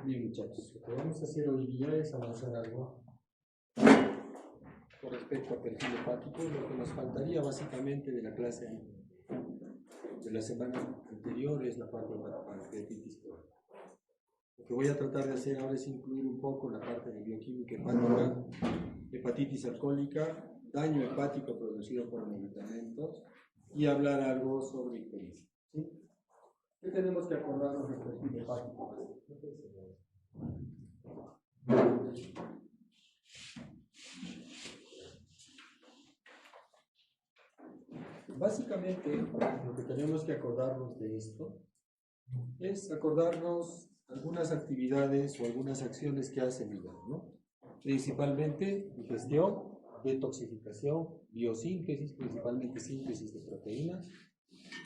Bien, muchachos, lo que vamos a hacer hoy día es avanzar algo con respecto a perfil hepático. Lo que nos faltaría básicamente de la clase de la semana anterior es la parte de pancreatitis crónica. Lo que voy a tratar de hacer ahora es incluir un poco la parte de bioquímica hepática, hepatitis alcohólica, daño hepático producido por medicamentos y hablar algo sobre ictericia. ¿Sí? ¿Qué tenemos que acordarnos del perfil hepático? Básicamente, lo que tenemos que acordarnos de esto es acordarnos algunas actividades o algunas acciones que hace el hígado, ¿no? Principalmente digestión, detoxificación, biosíntesis, principalmente síntesis de proteínas,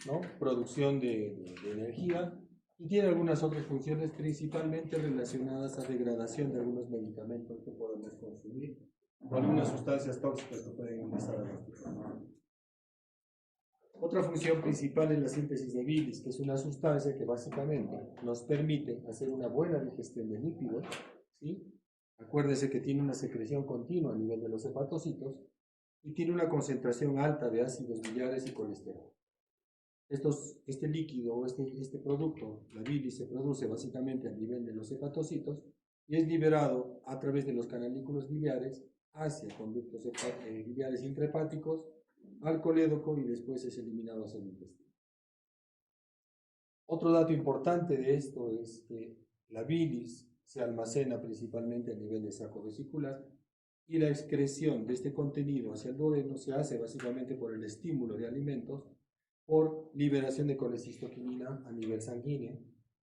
¿no? Producción de energía, y tiene algunas otras funciones principalmente relacionadas a degradación de algunos medicamentos que podemos consumir o algunas sustancias tóxicas que pueden ingresar a nuestro cuerpo. Otra función principal es la síntesis de bilis, que es una sustancia que básicamente nos permite hacer una buena digestión de lípidos, ¿sí? Acuérdese que tiene una secreción continua a nivel de los hepatocitos y tiene una concentración alta de ácidos biliares y colesterol. Este líquido o este producto, la bilis, se produce básicamente a nivel de los hepatocitos y es liberado a través de los canalículos biliares hacia conductos biliares intrahepáticos al colédoco y después es eliminado hacia el intestino. Otro dato importante de esto es que la bilis se almacena principalmente a nivel de saco vesicular y la excreción de este contenido hacia el duodeno se hace básicamente por el estímulo de alimentos, por liberación de colecistoquinina a nivel sanguíneo,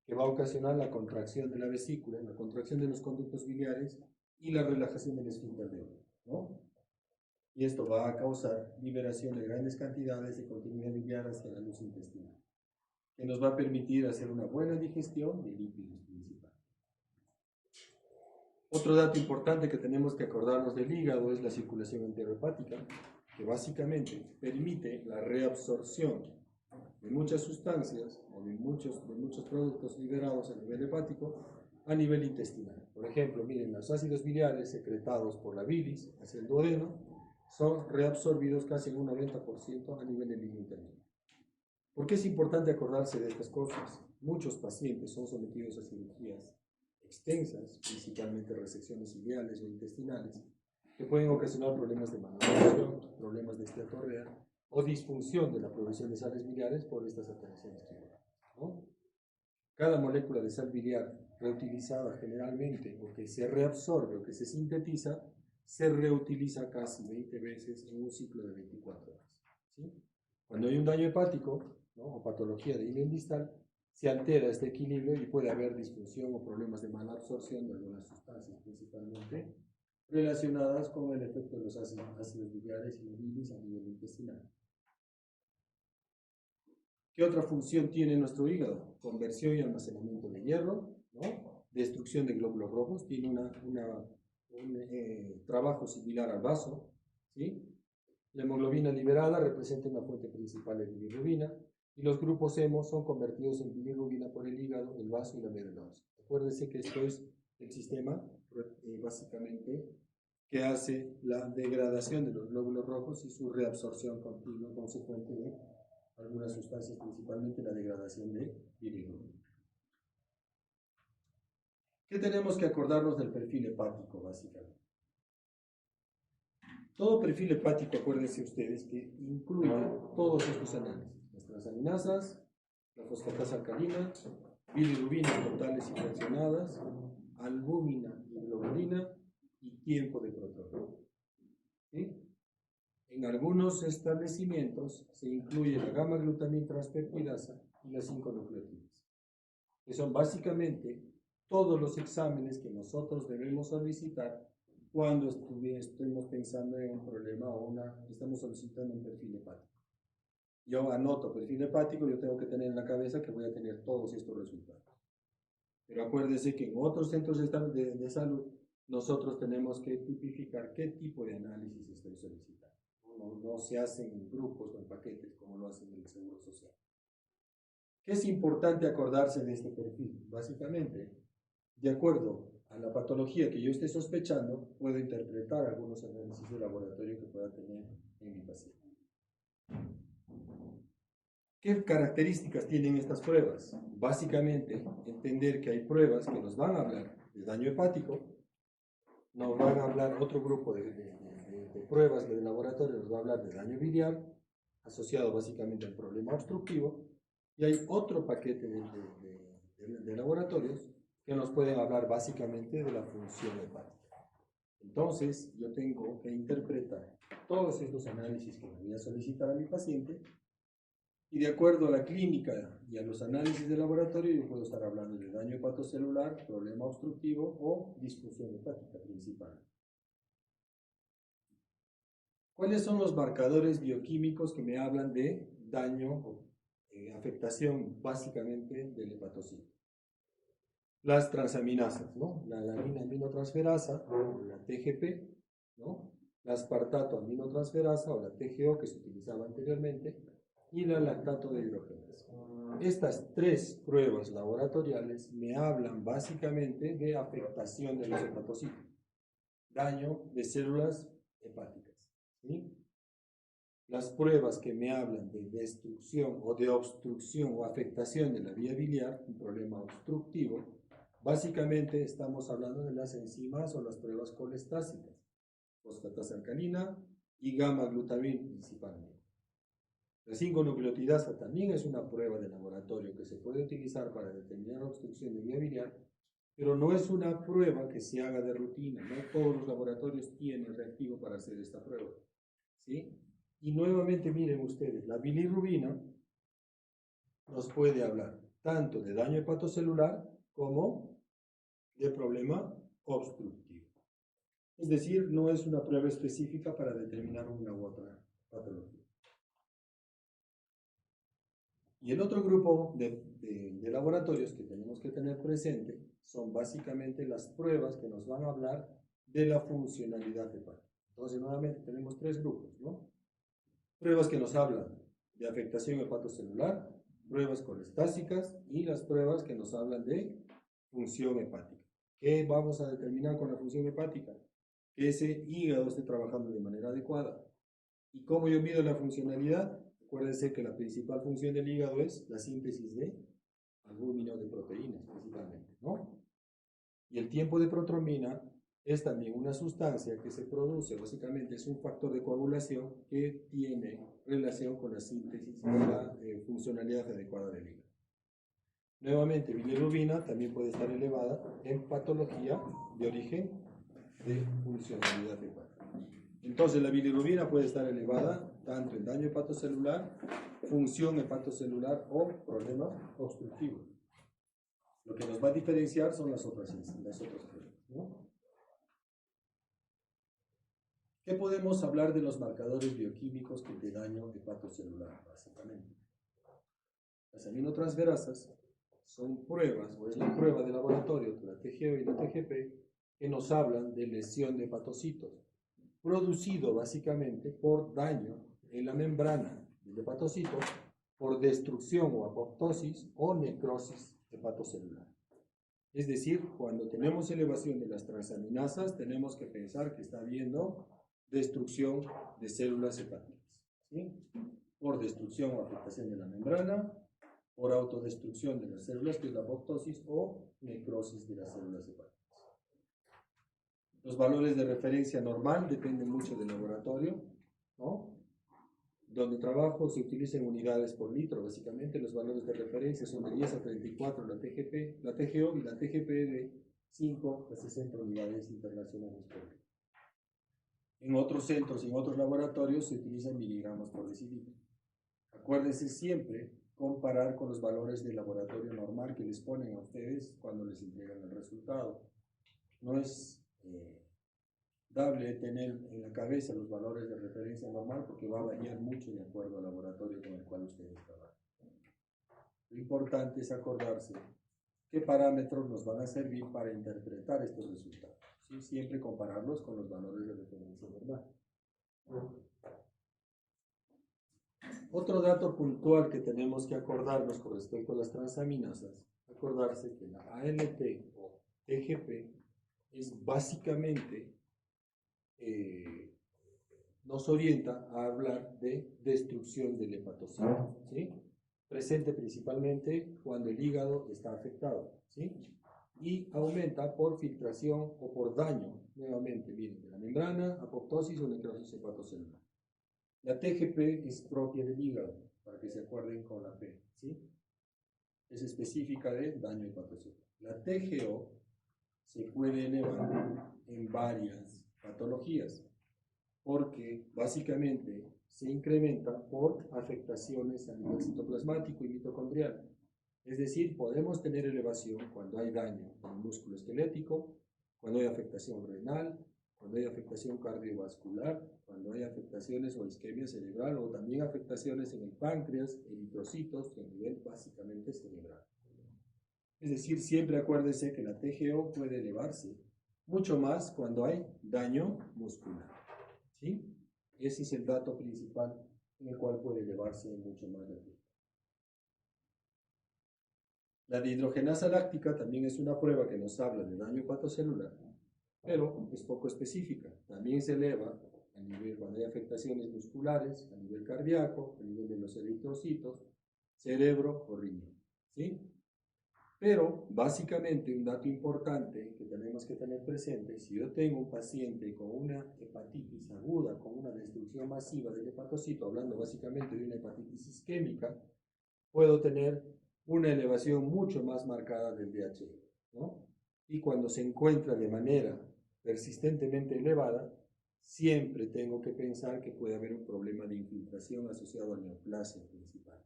que va a ocasionar la contracción de la vesícula, la contracción de los conductos biliares y la relajación del esfínter de Oddi, ¿no? Y esto va a causar liberación de grandes cantidades de contenido biliar hacia la luz intestinal, que nos va a permitir hacer una buena digestión de lípidos principales. Otro dato importante que tenemos que acordarnos del hígado es la circulación enterohepática, que básicamente permite la reabsorción de muchas sustancias o de muchos productos liberados a nivel hepático a nivel intestinal. Por ejemplo, miren, los ácidos biliares secretados por la bilis hacia el duodeno son reabsorbidos casi en un 90% a nivel del hígado interno. ¿Por qué es importante acordarse de estas cosas? Muchos pacientes son sometidos a cirugías extensas, principalmente resecciones ileales o intestinales, que pueden ocasionar problemas de malabsorción, problemas de esteatorrea o disfunción de la producción de sales biliares por estas alteraciones quirúrgicas, ¿no? Cada molécula de sal biliar reutilizada generalmente, o que se reabsorbe o que se sintetiza, se reutiliza casi 20 veces en un ciclo de 24 horas. ¿Sí? Cuando hay un daño hepático, ¿no? O patología de ileum distal, se altera este equilibrio y puede haber disfunción o problemas de mala absorción de algunas sustancias, principalmente relacionadas con el efecto de los ácidos biliares y la bilis a nivel intestinal. ¿Qué otra función tiene nuestro hígado? Conversión y almacenamiento de hierro, ¿no? Destrucción de glóbulos rojos, tiene un trabajo similar al vaso, ¿sí? La hemoglobina liberada representa una fuente principal de bilirrubina y los grupos hemo son convertidos en bilirrubina por el hígado, el vaso y la médula ósea. Acuérdense que esto es el sistema básicamente que hace la degradación de los glóbulos rojos y su reabsorción continua consecuente de algunas sustancias, principalmente la degradación de bilirrubina. ¿Qué tenemos que acordarnos del perfil hepático, básicamente? Todo perfil hepático, acuérdense ustedes, que incluye todos estos análisis: las transaminasas, la fosfatasa alcalina, bilirrubinas totales y fraccionadas, albúmina y globulina y tiempo de protón. ¿Sí? En algunos establecimientos se incluye la gamma-glutamina transpeptidasa y las 5 nucleotidas, que son básicamente todos los exámenes que nosotros debemos solicitar cuando estemos pensando en un problema o estamos solicitando un perfil hepático. Yo anoto perfil hepático, yo tengo que tener en la cabeza que voy a tener todos estos resultados. Pero acuérdense que en otros centros de salud nosotros tenemos que tipificar qué tipo de análisis estoy solicitando. No se hacen en grupos o en paquetes como lo hacen en el Seguro Social. ¿Qué es importante acordarse de este perfil? Básicamente, de acuerdo a la patología que yo esté sospechando, puedo interpretar algunos análisis de laboratorio que pueda tener en mi paciente. ¿Qué características tienen estas pruebas? Básicamente, entender que hay pruebas que nos van a hablar de daño hepático, nos van a hablar otro grupo de pruebas de laboratorio, nos va a hablar de daño biliar, asociado básicamente al problema obstructivo, y hay otro paquete de laboratorios que nos pueden hablar básicamente de la función hepática. Entonces, yo tengo que interpretar todos estos análisis que me voy a solicitar a mi paciente, y de acuerdo a la clínica y a los análisis de laboratorio, yo puedo estar hablando de daño hepatocelular, problema obstructivo o disfunción hepática principal. ¿Cuáles son los marcadores bioquímicos que me hablan de daño o afectación básicamente del hepatocito? Las transaminasas, ¿no? La alanina aminotransferasa, o la TGP, ¿no? La aspartato aminotransferasa, o la TGO, que se utilizaba anteriormente, y la lactato de hidrogenasa. Estas tres pruebas laboratoriales me hablan básicamente de afectación de los hepatocitos, daño de células hepáticas, ¿sí? Las pruebas que me hablan de destrucción o de obstrucción o afectación de la vía biliar, un problema obstructivo, básicamente estamos hablando de las enzimas o las pruebas colestásicas, fosfatasa alcalina y gamma-glutamina principalmente. La 5-nucleotidasa también es una prueba de laboratorio que se puede utilizar para determinar obstrucción de vía biliar, pero no es una prueba que se haga de rutina. No todos los laboratorios tienen reactivo para hacer esta prueba, ¿sí? Y nuevamente miren ustedes, la bilirrubina nos puede hablar tanto de daño hepatocelular como de problema obstructivo. Es decir, no es una prueba específica para determinar una u otra patología. Y el otro grupo de laboratorios que tenemos que tener presente son básicamente las pruebas que nos van a hablar de la funcionalidad hepática. Entonces, nuevamente tenemos tres grupos, ¿no? Pruebas que nos hablan de afectación hepatocelular, pruebas colestásicas y las pruebas que nos hablan de función hepática. ¿Qué vamos a determinar con la función hepática? Que ese hígado esté trabajando de manera adecuada. ¿Y cómo yo mido la funcionalidad? Acuérdense que la principal función del hígado es la síntesis de albúmina de proteínas, principalmente, ¿no? Y el tiempo de protrombina es también una sustancia que se produce, básicamente es un factor de coagulación que tiene relación con la síntesis y la funcionalidad adecuada del hígado. Nuevamente, bilirrubina también puede estar elevada en patología de origen de funcionalidad hepática. Entonces, la bilirrubina puede estar elevada tanto en daño hepatocelular, función hepatocelular o problema obstructivo. Lo que nos va a diferenciar son las otras pruebas, ¿no? ¿Qué podemos hablar de los marcadores bioquímicos de daño hepatocelular, básicamente? Las aminotransferasas son pruebas, o es la prueba de laboratorio de la TGO y la TGP, que nos hablan de lesión de hepatocitos, producido básicamente por daño en la membrana del hepatocito, por destrucción o apoptosis o necrosis hepatocelular. Es decir, cuando tenemos elevación de las transaminasas, tenemos que pensar que está habiendo destrucción de células hepáticas, ¿sí? Por destrucción o afectación de la membrana, por autodestrucción de las células, que es la apoptosis, o necrosis de las células hepáticas. Los valores de referencia normal dependen mucho del laboratorio, ¿no? Donde trabajo se utilizan unidades por litro, básicamente los valores de referencia son de 10 a 34 la TGP, la TGO y la TGP de 5 a 60 unidades internacionales por litro. En otros centros y en otros laboratorios se utilizan miligramos por decilitro. Acuérdense siempre comparar con los valores del laboratorio normal que les ponen a ustedes cuando les entregan el resultado. No es dable tener en la cabeza los valores de referencia normal porque va a variar mucho de acuerdo al laboratorio con el cual ustedes trabajan. Lo importante es acordarse qué parámetros nos van a servir para interpretar estos resultados. ¿Sí? Siempre compararlos con los valores de referencia normal. Otro dato puntual que tenemos que acordarnos con respecto a las transaminasas, acordarse que la ALT o TGP es básicamente, nos orienta a hablar de destrucción del hepatocito, ¿sí? Presente principalmente cuando el hígado está afectado, ¿sí? Y aumenta por filtración o por daño, nuevamente, miren, de la membrana, apoptosis o necrosis hepatocelular. La TGP es propia del hígado, para que se acuerden con la P, ¿sí? Es específica de daño hepatocelular. La TGO se puede elevar en varias patologías, porque básicamente se incrementa por afectaciones a nivel citoplasmático y mitocondrial. Es decir, podemos tener elevación cuando hay daño en el músculo esquelético, cuando hay afectación renal, cuando hay afectación cardiovascular, cuando hay afectaciones o isquemia cerebral, o también afectaciones en el páncreas, eritrocitos, a nivel básicamente cerebral. Es decir, siempre acuérdese que la TGO puede elevarse mucho más cuando hay daño muscular, ¿sí? Ese es el dato principal en el cual puede elevarse mucho más la TGO. La dihidrogenasa láctica también es una prueba que nos habla de daño hepatocelular, pero es poco específica. También se eleva a nivel cuando hay afectaciones musculares, a nivel cardíaco, a nivel de los eritrocitos, cerebro o riñón, ¿sí? Pero básicamente un dato importante que tenemos que tener presente, si yo tengo un paciente con una hepatitis aguda, con una destrucción masiva del hepatocito, hablando básicamente de una hepatitis isquémica, puedo tener una elevación mucho más marcada del DHE, ¿no? Y cuando se encuentra de manera persistentemente elevada, siempre tengo que pensar que puede haber un problema de infiltración asociado a neoplasia principal.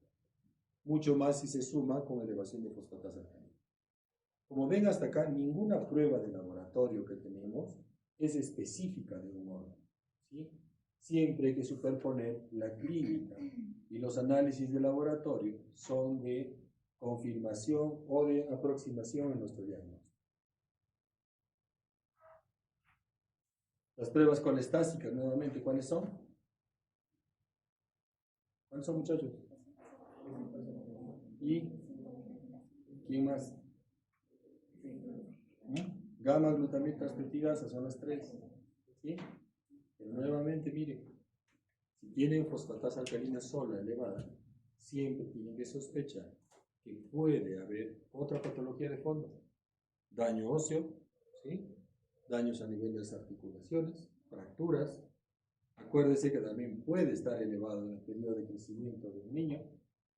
Mucho más si se suma con elevación de fosfatasa alcalina. Como ven hasta acá, ninguna prueba de laboratorio que tenemos es específica de un órgano, ¿sí? Siempre hay que superponer la clínica y los análisis de laboratorio son de confirmación o de aproximación en nuestro diagnóstico. Las pruebas colestásicas, nuevamente, ¿cuáles son? ¿Cuáles son, muchachos? ¿Y quién más? Gamma, glutamina, transpeptidasa, son las tres, ¿sí? Pero nuevamente, miren, si tienen fosfatasa alcalina sola elevada, siempre tienen que sospechar que puede haber otra patología de fondo. Daño óseo, ¿sí? Daños a nivel de las articulaciones, fracturas. Acuérdese que también puede estar elevado en el periodo de crecimiento del niño,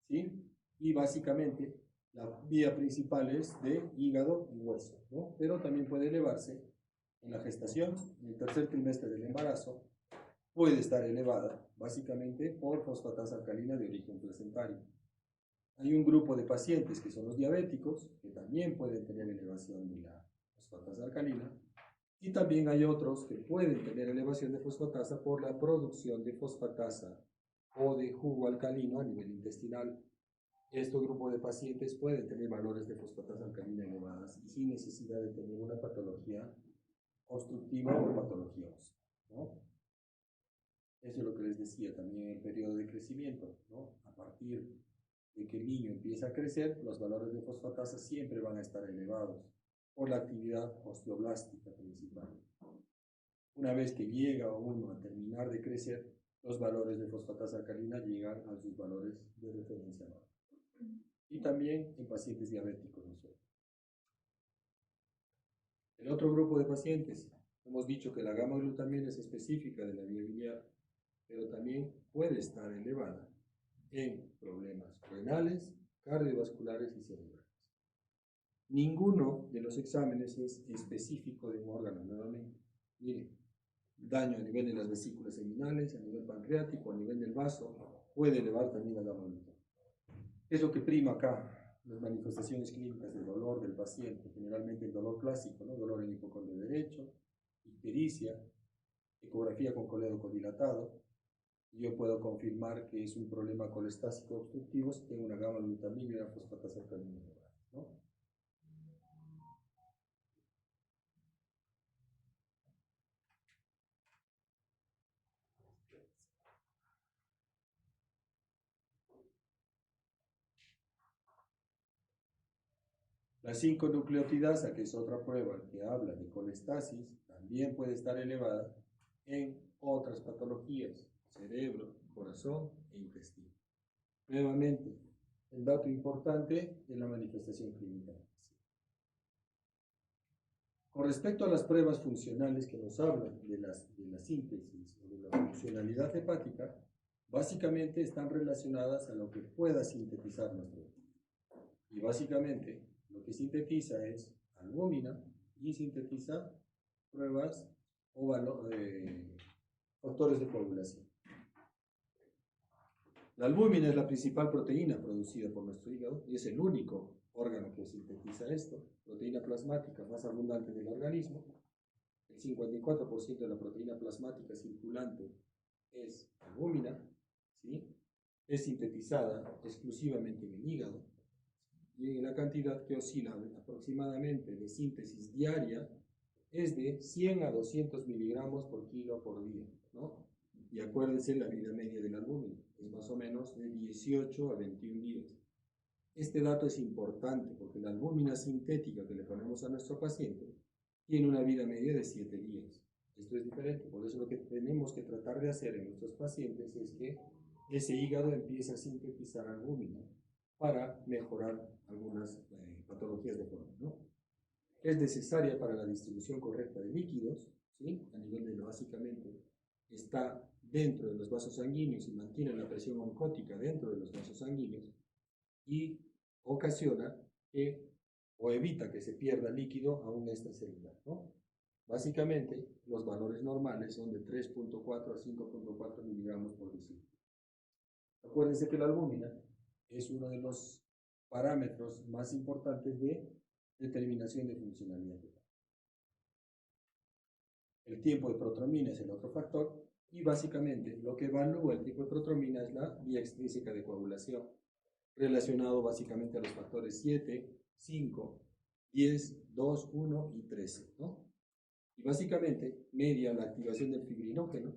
¿sí? Y básicamente la vía principal es de hígado y hueso, ¿no? Pero también puede elevarse en la gestación, en el tercer trimestre del embarazo, puede estar elevada básicamente por fosfatasa alcalina de origen placentario. Hay un grupo de pacientes que son los diabéticos, que también pueden tener elevación de la fosfatasa alcalina, y también hay otros que pueden tener elevación de fosfatasa por la producción de fosfatasa o de jugo alcalino a nivel intestinal. Este grupo de pacientes pueden tener valores de fosfatasa alcalina elevadas y sin necesidad de tener una patología obstructiva o patología ósea, ¿no? Eso es lo que les decía también en el periodo de crecimiento, ¿no? A partir de que el niño empieza a crecer, los valores de fosfatasa siempre van a estar elevados por la actividad osteoblástica principal. Una vez que llega uno a terminar de crecer, los valores de fosfatasa alcalina llegan a sus valores de referencia normal. Y también en pacientes diabéticos, ¿no? El otro grupo de pacientes, hemos dicho que la gamma-glutamina es específica de la vía biliar, pero también puede estar elevada en problemas renales, cardiovasculares y cerebrales. Ninguno de los exámenes es específico de un órgano, nuevamente. Miren, daño a nivel de las vesículas seminales, a nivel pancreático, a nivel del vaso, puede elevar también la gamma-glutamina. Es lo que prima acá, las manifestaciones clínicas del dolor del paciente, generalmente el dolor clásico, ¿no? Dolor en hipocondrio derecho, ictericia, ecografía con colédoco dilatado. Yo puedo confirmar que es un problema colestásico obstructivo si tengo una gamma-glutamina y una fosfatasa alcalina elevada, ¿no? La 5-nucleotidasa, que es otra prueba que habla de colestasis, también puede estar elevada en otras patologías, cerebro, corazón e intestino. Nuevamente, el dato importante es la manifestación clínica. Con respecto a las pruebas funcionales que nos hablan de la síntesis o de la funcionalidad hepática, básicamente están relacionadas a lo que pueda sintetizar nuestro cuerpo. Y básicamente lo que sintetiza es albúmina y sintetiza pruebas o factores de coagulación. La albúmina es la principal proteína producida por nuestro hígado y es el único órgano que sintetiza esto, proteína plasmática más abundante del organismo. El 54% de la proteína plasmática circulante es albúmina, ¿sí? Es sintetizada exclusivamente en el hígado y la cantidad que oscila aproximadamente de síntesis diaria es de 100 a 200 miligramos por kilo por día, ¿no? Y acuérdense, la vida media de la albúmina es más o menos de 18 a 21 días. Este dato es importante porque la albúmina sintética que le ponemos a nuestro paciente tiene una vida media de 7 días. Esto es diferente, por eso lo que tenemos que tratar de hacer en nuestros pacientes es que ese hígado empiece a sintetizar albúmina para mejorar algunas patologías de colon, ¿no? Es necesaria para la distribución correcta de líquidos, ¿sí? A nivel de básicamente está dentro de los vasos sanguíneos y mantiene la presión oncótica dentro de los vasos sanguíneos y ocasiona o evita que se pierda líquido aún extracelular, ¿no? Básicamente, los valores normales son de 3.4 a 5.4 miligramos por decilitro. Acuérdense que la albúmina es uno de los parámetros más importantes de determinación de funcionalidad. El tiempo de protromina es el otro factor y básicamente lo que evalúa el tipo de protromina es la vía extrínseca de coagulación, relacionado básicamente a los factores 7, 5, 10, 2, 1 y 13, ¿no? Y básicamente media la activación del fibrinógeno,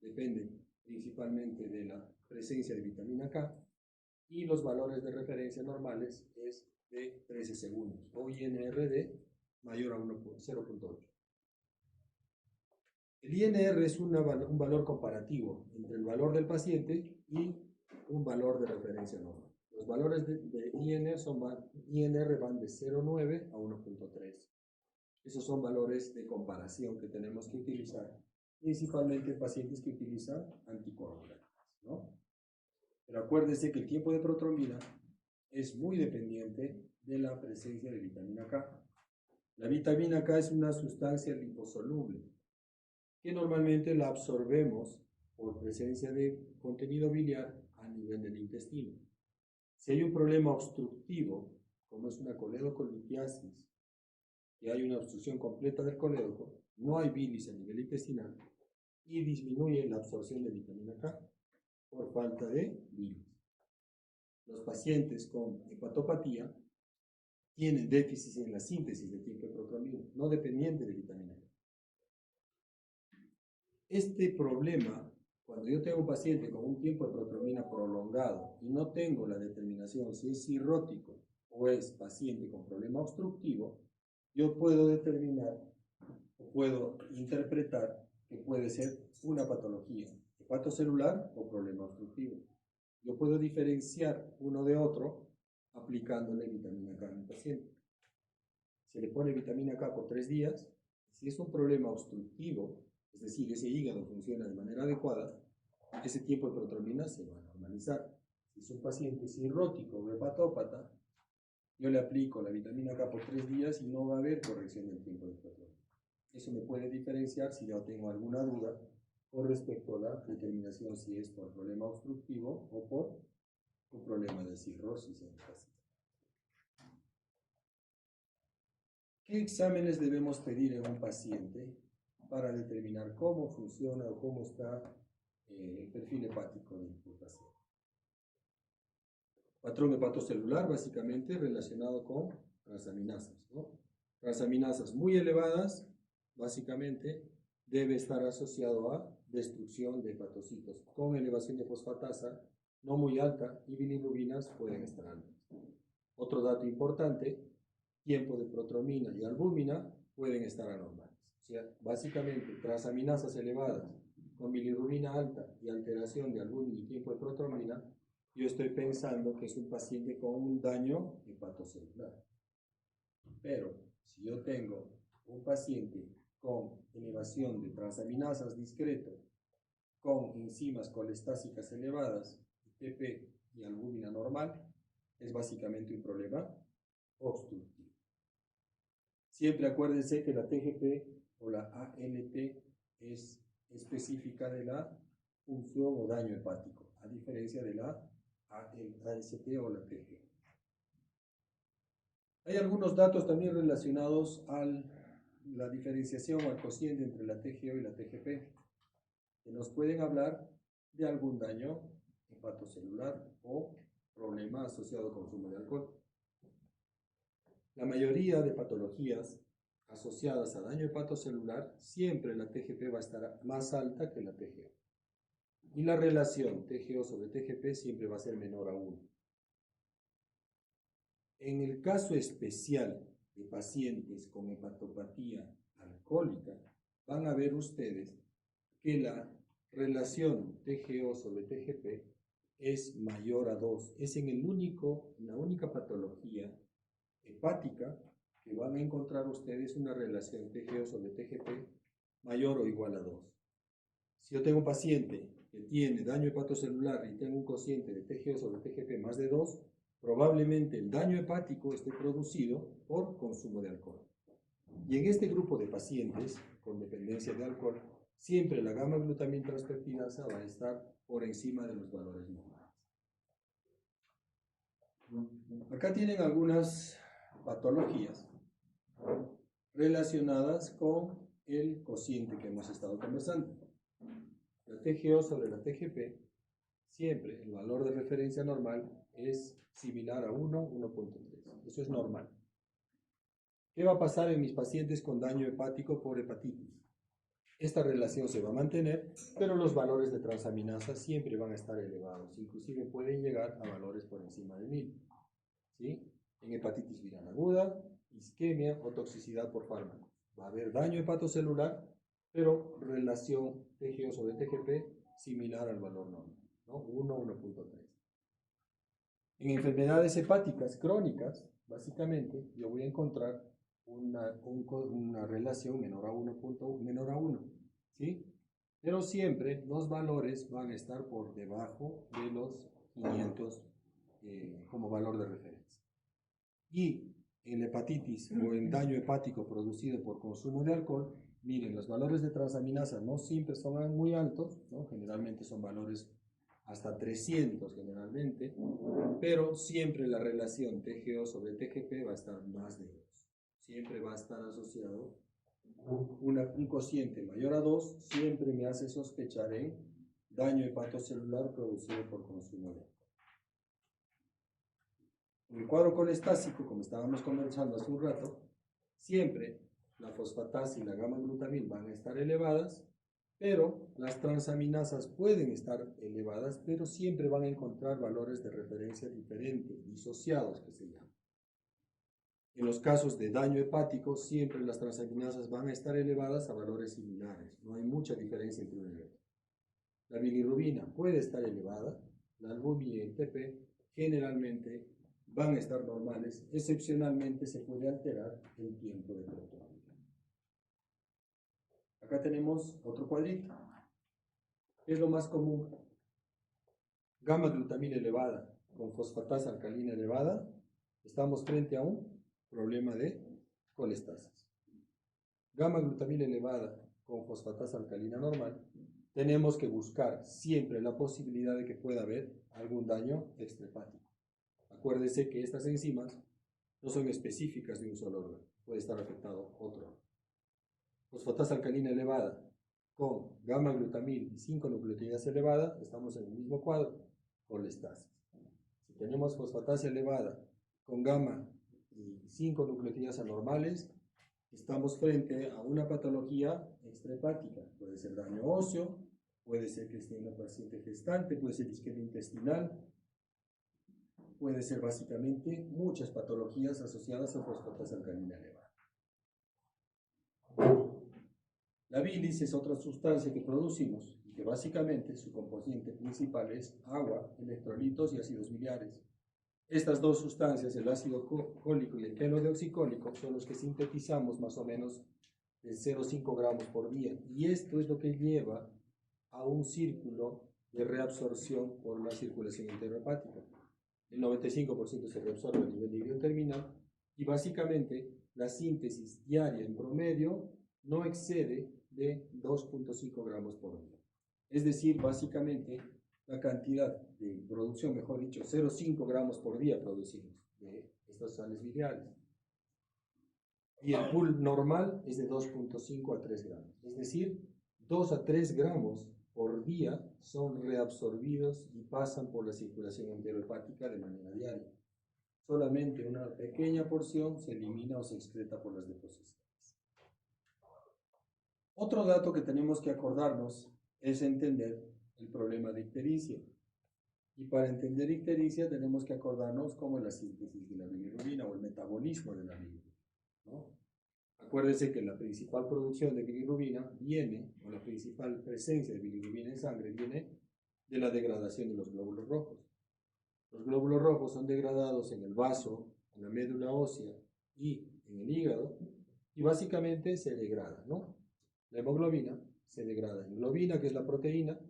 depende principalmente de la presencia de vitamina K, y los valores de referencia normales es de 13 segundos, o INR de mayor a 0.8. El INR es un valor comparativo entre el valor del paciente y un valor de referencia normal. Los valores de INR van de 0.9 a 1.3. Esos son valores de comparación que tenemos que utilizar, principalmente en pacientes que utilizan anticoagulantes, ¿no? Pero acuérdense que el tiempo de protrombina es muy dependiente de la presencia de vitamina K. La vitamina K es una sustancia liposoluble que normalmente la absorbemos por presencia de contenido biliar a nivel del intestino. Si hay un problema obstructivo, como es una coledocolitiasis, que hay una obstrucción completa del colédoco, no hay bilis a nivel intestinal y disminuye la absorción de vitamina K por falta de bilis. Los pacientes con hepatopatía tienen déficit en la síntesis de tiempo de protrombina, no dependiente de vitamina K. Este problema, cuando yo tengo un paciente con un tiempo de protrombina prolongado y no tengo la determinación si es cirrótico o es paciente con problema obstructivo, yo puedo determinar o puedo interpretar que puede ser una patología hepatocelular o problema obstructivo. Yo puedo diferenciar uno de otro aplicándole vitamina K al paciente. Se le pone vitamina K por 3 días. Si es un problema obstructivo, es decir, ese hígado funciona de manera adecuada, ese tiempo de protrombina se va a normalizar. Si es un paciente cirrótico o hepatópata, yo le aplico la vitamina K por 3 días y no va a haber corrección del tiempo de protrombina. Eso me puede diferenciar si yo tengo alguna duda con respecto a la determinación si es por problema obstructivo o por un problema de cirrosis en el paciente. ¿Qué exámenes debemos pedir en un paciente para determinar cómo funciona o cómo está el perfil hepático del paciente? Patrón hepatocelular, básicamente relacionado con transaminasas, ¿no? Transaminasas muy elevadas, básicamente, debe estar asociado a destrucción de hepatocitos con elevación de fosfatasa no muy alta y bilirrubinas pueden estar altas. Otro dato importante, tiempo de protromina y albúmina pueden estar anormales. O sea, básicamente, transaminasas elevadas con bilirrubina alta y alteración de albúmina y tiempo de protromina, yo estoy pensando que es un paciente con un daño hepatocelular. Pero si yo tengo un paciente con elevación de transaminasas discreto, con enzimas colestásicas elevadas, TP y albúmina normal, es básicamente un problema obstructivo. Siempre acuérdense que la TGP o la ALT es específica de la función o daño hepático, a diferencia de la AST o la TG. Hay algunos datos también relacionados a la diferenciación o al cociente entre la TGO y la TGP, que nos pueden hablar de algún daño hepatocelular o problema asociado al consumo de alcohol. La mayoría de patologías asociadas a daño hepatocelular, siempre la TGP va a estar más alta que la TGO. Y la relación TGO sobre TGP siempre va a ser menor a 1. En el caso especial de pacientes con hepatopatía alcohólica, van a ver ustedes que la relación TGO sobre TGP es mayor a 2. Es en la única patología hepática que van a encontrar ustedes una relación TGO sobre TGP mayor o igual a 2. Si yo tengo un paciente que tiene daño hepatocelular y tengo un cociente de TGO sobre TGP más de 2, probablemente el daño hepático esté producido por consumo de alcohol. Y en este grupo de pacientes con dependencia de alcohol, siempre la gamma-glutamintransferquinasa va a estar por encima de los valores normales. Acá tienen algunas patologías relacionadas con el cociente que hemos estado conversando. La TGO sobre la TGP, siempre el valor de referencia normal es similar a 1, 1.3. Eso es normal. ¿Qué va a pasar en mis pacientes con daño hepático por hepatitis? Esta relación se va a mantener, pero los valores de transaminasa siempre van a estar elevados. Inclusive pueden llegar a valores por encima de 1000. ¿Sí? En hepatitis viral aguda, isquemia o toxicidad por fármaco. Va a haber daño hepatocelular, pero relación TGO sobre TGP similar al valor normal, ¿no? 1, 1.3. En enfermedades hepáticas crónicas, básicamente, yo voy a encontrar una relación menor a 1, ¿sí? Pero siempre los valores van a estar por debajo de los 500 como valor de referencia. Y en la hepatitis o en daño hepático producido por consumo de alcohol, miren, los valores de transaminasa no siempre son muy altos, ¿no? Generalmente son valores hasta 300 generalmente, pero siempre la relación TGO sobre TGP va a estar más de 2. Siempre va a estar asociado un cociente mayor a 2, siempre me hace sospechar en daño hepatocelular producido por consumo de alcohol. En el cuadro colestásico, como estábamos conversando hace un rato, siempre la fosfatasa y la gamma-glutamil van a estar elevadas, pero las transaminasas pueden estar elevadas, pero siempre van a encontrar valores de referencia diferentes, disociados que se llaman. En los casos de daño hepático, siempre las transaminasas van a estar elevadas a valores similares. No hay mucha diferencia entre una y otra. La bilirrubina puede estar elevada, la albúmina y el TP generalmente van a estar normales, excepcionalmente se puede alterar el tiempo de protromina. Acá tenemos otro cuadrito. ¿Qué es lo más común? Gamma-glutamina elevada con fosfatasa alcalina elevada. Estamos frente a un problema de colestasis. Gamma-glutamina elevada con fosfatasa alcalina normal. Tenemos que buscar siempre la posibilidad de que pueda haber algún daño extrahepático. Acuérdese que estas enzimas no son específicas de un solo órgano, puede estar afectado otro órgano. Fosfatasa alcalina elevada con gamma-glutamil y 5-nucleotidas elevada, estamos en el mismo cuadro, colestasis. Si tenemos fosfatasa elevada con gamma y 5-nucleotidas anormales, estamos frente a una patología extrahepática. Puede ser daño óseo, puede ser que esté en la paciente gestante, puede ser isquemia intestinal. puede ser básicamente muchas patologías asociadas a fosfatasa alcalina elevada. La bilis es otra sustancia que producimos y que básicamente su componente principal es agua, electrolitos y ácidos biliares. Estas dos sustancias, el ácido cólico y el quenodeoxicólico, son los que sintetizamos más o menos de 0,5 gramos por día. Y esto es lo que lleva a un círculo de reabsorción por la circulación enterohepática. El 95% se reabsorbe a nivel hígado terminal y básicamente la síntesis diaria en promedio no excede de 2,5 gramos por día. Es decir, básicamente la cantidad de producción, mejor dicho, 0,5 gramos por día producimos de estas sales biliares. Y el pool normal es de 2,5 a 3 gramos. Es decir, 2 a 3 gramos por día son reabsorbidos y pasan por la circulación enterohepática de manera diaria. Solamente una pequeña porción se elimina o se excreta por las deposiciones. Otro dato que tenemos que acordarnos es entender el problema de ictericia. Y para entender ictericia tenemos que acordarnos cómo es la síntesis de la bilirrubina o el metabolismo de la bilirrubina, ¿no? Acuérdense que la principal producción de bilirrubina viene, o la principal presencia de bilirrubina en sangre viene de la degradación de los glóbulos rojos. Los glóbulos rojos son degradados en el vaso, en la médula ósea y en el hígado, y básicamente se degrada, ¿no? La hemoglobina se degrada en globina, que es la proteína,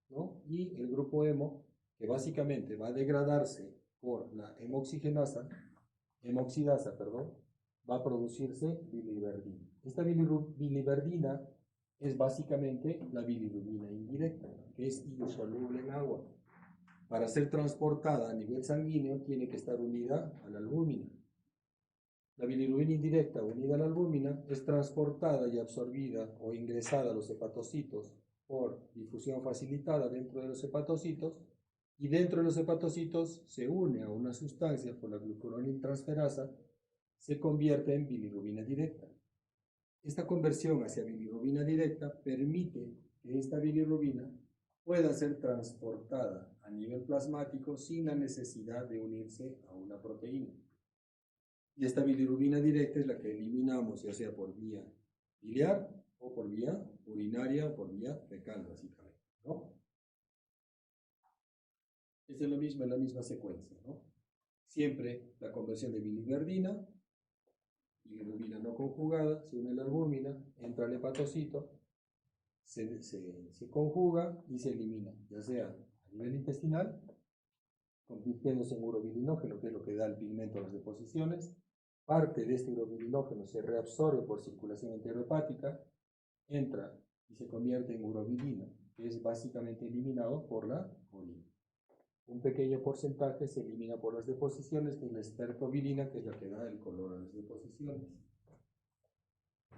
¿no? Y el grupo hemo, que básicamente va a degradarse por la hemoxidasa, va a producirse biliverdina. Esta biliverdina es básicamente la bilirrubina indirecta, que es insoluble en agua. Para ser transportada a nivel sanguíneo tiene que estar unida a la albúmina. La bilirrubina indirecta unida a la albúmina es transportada y absorbida o ingresada a los hepatocitos por difusión facilitada dentro de los hepatocitos, y dentro de los hepatocitos se une a una sustancia por la glucuroniltransferasa, se convierte en bilirrubina directa. Esta conversión hacia bilirrubina directa permite que esta bilirrubina pueda ser transportada a nivel plasmático sin la necesidad de unirse a una proteína. Y esta bilirrubina directa es la que eliminamos ya sea por vía biliar o por vía urinaria o por vía fecal, básicamente, ¿no? Es lo mismo, en la misma secuencia, ¿no? Siempre la conversión de biliverdina, bilirrubina no conjugada, se une a la albúmina, entra al hepatocito, se conjuga y se elimina, ya sea a nivel intestinal, convirtiéndose en urobilinógeno, que es lo que da el pigmento a las deposiciones. Parte de este urobilinógeno se reabsorbe por circulación enterohepática, entra y se convierte en urobilina, que es básicamente eliminado por la orina. Un pequeño porcentaje se elimina por las deposiciones, que es la estercobilina, que es la que da el color a las deposiciones.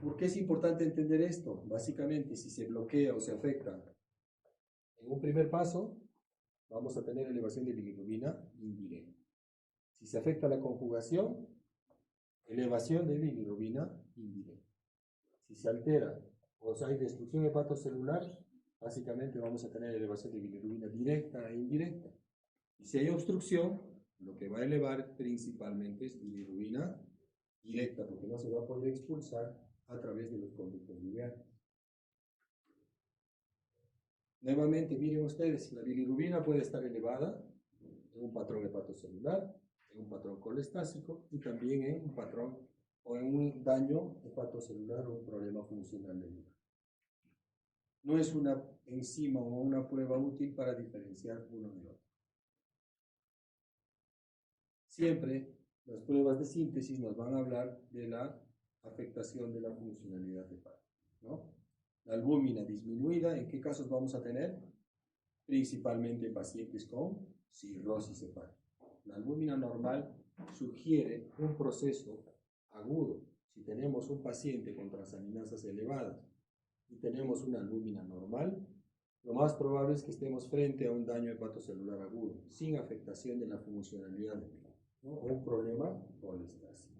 ¿Por qué es importante entender esto? Básicamente, si se bloquea o se afecta, en un primer paso, vamos a tener elevación de bilirrubina indirecta. Si se afecta la conjugación, elevación de bilirrubina indirecta. Si se altera o sea, hay destrucción hepatocelular, básicamente vamos a tener elevación de bilirrubina directa e indirecta. Y si hay obstrucción, lo que va a elevar principalmente es bilirrubina directa, porque no se va a poder expulsar a través de los conductos biliares. Nuevamente, miren ustedes, la bilirrubina puede estar elevada en un patrón hepatocelular, en un patrón colestásico y también en un patrón o en un daño hepatocelular o un problema funcional del hígado. No es una enzima o una prueba útil para diferenciar uno del otro. Siempre las pruebas de síntesis nos van a hablar de la afectación de la funcionalidad hepática, ¿no? La albúmina disminuida, ¿en qué casos vamos a tener? Principalmente en pacientes con cirrosis hepática. La albúmina normal sugiere un proceso agudo. Si tenemos un paciente con transaminasas elevadas y tenemos una albúmina normal, lo más probable es que estemos frente a un daño hepatocelular agudo, sin afectación de la funcionalidad del hígado, ¿no? O un problema colestásico.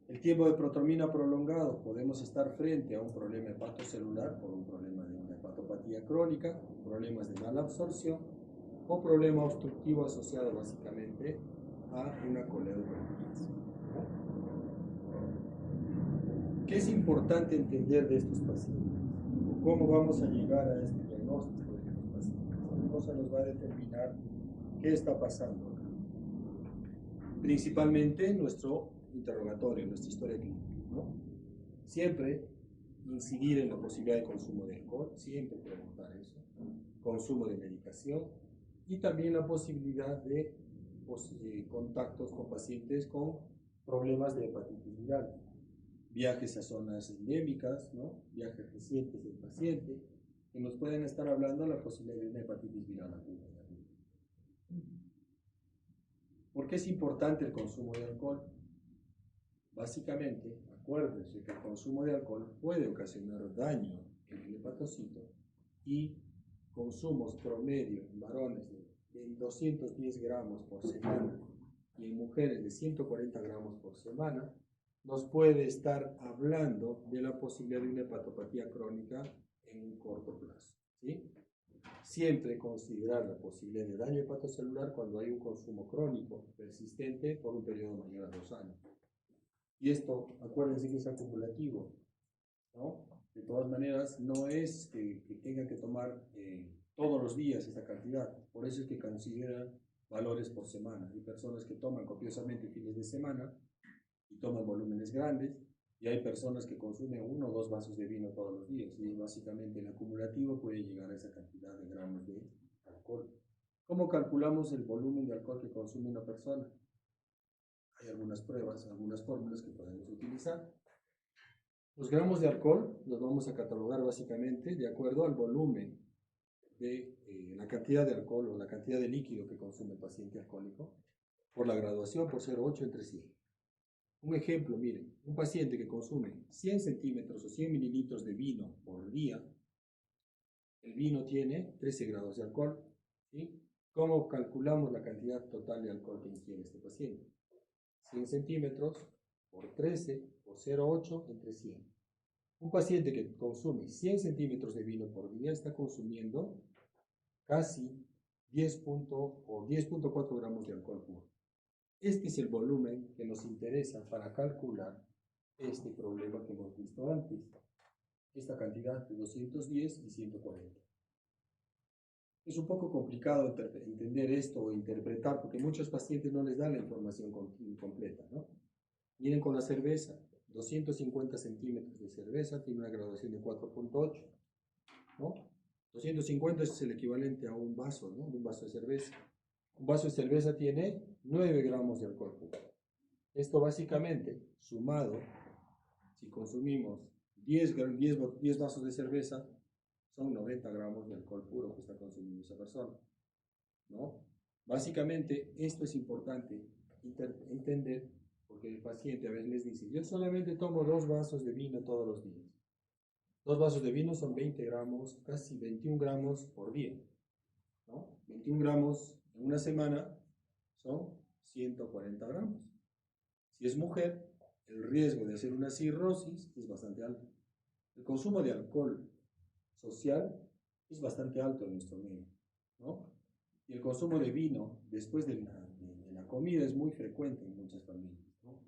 El tiempo de protomina prolongado, podemos estar frente a un problema hepatocelular por un problema de una hepatopatía crónica, problemas de mala absorción, o problema obstructivo asociado básicamente a una coledocontinencia. ¿Qué es importante entender de estos pacientes? ¿Cómo vamos a llegar a este diagnóstico de estos pacientes? ¿Qué cosa nos va a determinar qué está pasando acá? Principalmente nuestro interrogatorio, nuestra historia clínica, ¿no? Siempre incidir en la posibilidad de consumo de alcohol, siempre preguntar eso, consumo de medicación y también la posibilidad de contactos con pacientes con problemas de hepatitis viral, viajes a zonas endémicas, ¿no? Viajes recientes del paciente, que nos pueden estar hablando de la posibilidad de una hepatitis viral aguda. ¿Por qué es importante el consumo de alcohol? Básicamente, acuérdense que el consumo de alcohol puede ocasionar daño en el hepatocito y consumos promedio en varones de 210 gramos por semana y en mujeres de 140 gramos por semana, nos puede estar hablando de la posibilidad de una hepatopatía crónica en un corto plazo, ¿sí? Siempre considerar la posibilidad de daño hepatocelular cuando hay un consumo crónico persistente por un periodo mayor a 2 años. Y esto, acuérdense que es acumulativo, ¿no? De todas maneras, no es que tengan que tomar todos los días esta cantidad. Por eso es que consideran valores por semana. Hay personas que toman copiosamente fines de semana y toman volúmenes grandes, y hay personas que consumen 1 o 2 vasos de vino todos los días, y básicamente el acumulativo puede llegar a esa cantidad de gramos de alcohol. ¿Cómo calculamos el volumen de alcohol que consume una persona? Hay algunas pruebas, algunas fórmulas que podemos utilizar. Los gramos de alcohol los vamos a catalogar básicamente de acuerdo al volumen de la cantidad de alcohol o la cantidad de líquido que consume el paciente alcohólico por la graduación por 0,8 entre 100. Un ejemplo, miren, un paciente que consume 100 centímetros o 100 mililitros de vino por día, el vino tiene 13 grados de alcohol, ¿sí? ¿Cómo calculamos la cantidad total de alcohol que ingiere este paciente? 100 centímetros por 13 por 0,8 entre 100. Un paciente que consume 100 centímetros de vino por día está consumiendo casi 10.4 gramos de alcohol puro. Este es el volumen que nos interesa para calcular este problema que hemos visto antes. Esta cantidad de 210 y 140. Es un poco complicado entender esto o interpretar porque muchos pacientes no les dan la información completa, ¿no? Miren con la cerveza, 250 centímetros de cerveza tiene una graduación de 4.8, ¿no? 250 es el equivalente a un vaso, ¿no? Un vaso de cerveza. Un vaso de cerveza tiene 9 gramos de alcohol puro. Esto básicamente, sumado, si consumimos 10 vasos de cerveza, son 90 gramos de alcohol puro que está consumiendo esa persona, ¿no? Básicamente, esto es importante entender, porque el paciente a veces les dice, yo solamente tomo 2 vasos de vino todos los días. 2 vasos de vino son 20 gramos, casi 21 gramos por día, ¿no? 21 gramos en una semana son 140 gramos. Si es mujer, el riesgo de hacer una cirrosis es bastante alto. El consumo de alcohol social es bastante alto en nuestro medio, ¿no? Y el consumo de vino después de la comida es muy frecuente en muchas familias, ¿no?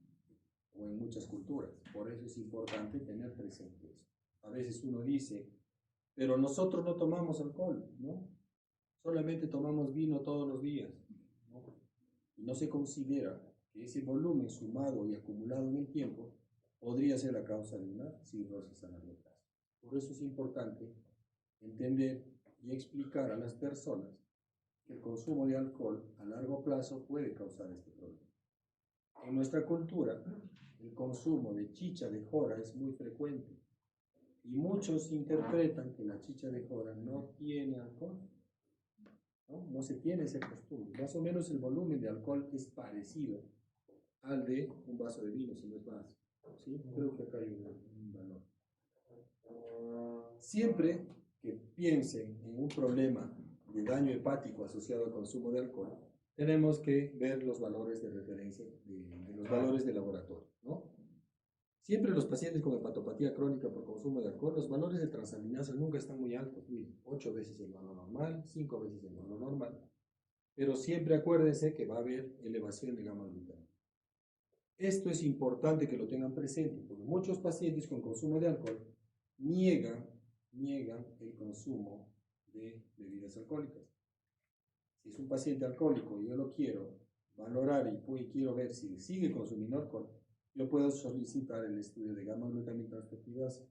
O en muchas culturas. Por eso es importante tener presente eso. A veces uno dice, pero nosotros no tomamos alcohol, ¿no? Solamente tomamos vino todos los días, ¿no? Y no se considera que ese volumen sumado y acumulado en el tiempo podría ser la causa de una cirrosis a largo plazo. Por eso es importante entender y explicar a las personas que el consumo de alcohol a largo plazo puede causar este problema. En nuestra cultura, el consumo de chicha de jora es muy frecuente y muchos interpretan que la chicha de jora no tiene alcohol. No se tiene esa costumbre. Más o menos el volumen de alcohol es parecido al de un vaso de vino, si no es más. ¿Sí? Creo que acá hay un valor. Siempre que piensen en un problema de daño hepático asociado al consumo de alcohol, tenemos que ver los valores de referencia, de los valores de laboratorio, ¿no? Siempre los pacientes con hepatopatía crónica por consumo de alcohol, los valores de transaminasa nunca están muy altos, 8 veces el valor normal, 5 veces el valor normal. pero siempre acuérdense que va a haber elevación de gamma glutámica. Esto es importante que lo tengan presente, porque muchos pacientes con consumo de alcohol niegan el consumo de bebidas alcohólicas. Si es un paciente alcohólico y yo lo quiero valorar y quiero ver si sigue consumiendo alcohol, yo puedo solicitar el estudio de gamma glutámica transportidasa.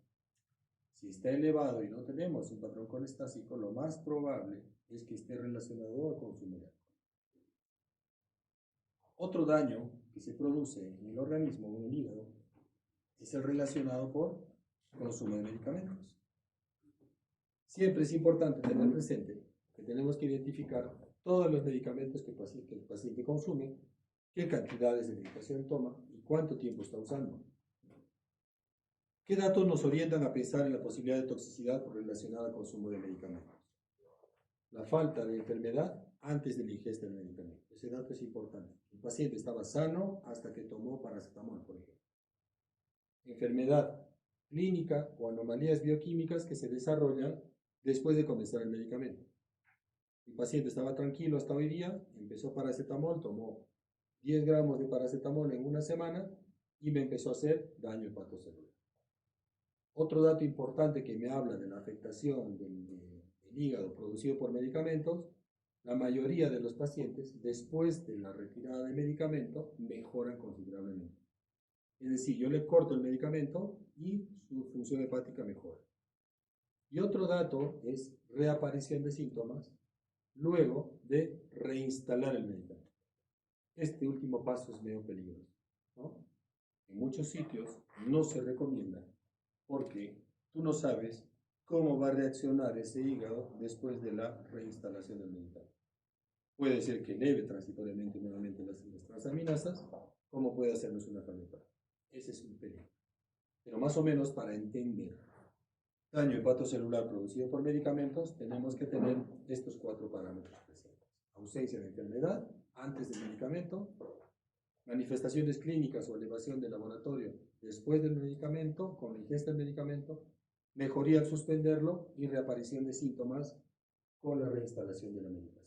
Si está elevado y no tenemos un patrón colestásico, lo más probable es que esté relacionado al consumo de alcohol. Otro daño que se produce en el organismo, en el hígado, es el relacionado por consumo de medicamentos. Siempre es importante tener presente que tenemos que identificar todos los medicamentos que el paciente consume, qué cantidades de medicación toma y cuánto tiempo está usando. ¿Qué datos nos orientan a pensar en la posibilidad de toxicidad relacionada al consumo de medicamentos? La falta de enfermedad antes de la ingesta del medicamento. Ese dato es importante. El paciente estaba sano hasta que tomó paracetamol, por ejemplo. Enfermedad clínica o anomalías bioquímicas que se desarrollan después de comenzar el medicamento. El paciente estaba tranquilo hasta hoy día, empezó paracetamol, tomó 10 gramos de paracetamol en una semana y me empezó a hacer daño hepatocelular. Otro dato importante que me habla de la afectación del hígado producido por medicamentos, la mayoría de los pacientes después de la retirada de medicamento mejoran considerablemente. Es decir, yo le corto el medicamento y su función hepática mejora. Y otro dato es reaparición de síntomas luego de reinstalar el medicamento. Este último paso es medio peligroso, ¿no? En muchos sitios no se recomienda porque tú no sabes cómo va a reaccionar ese hígado después de la reinstalación del medicamento. Puede ser que eleve transitoriamente nuevamente las transaminasas, como puede hacernos una enfermedad. Ese es un peligro. Pero más o menos para entender daño hepatocelular producido por medicamentos, tenemos que tener estos 4 parámetros presentes. Ausencia de enfermedad antes del medicamento, manifestaciones clínicas o elevación del laboratorio después del medicamento, con la ingesta del medicamento, mejoría al suspenderlo y reaparición de síntomas con la reinstalación de la medicación.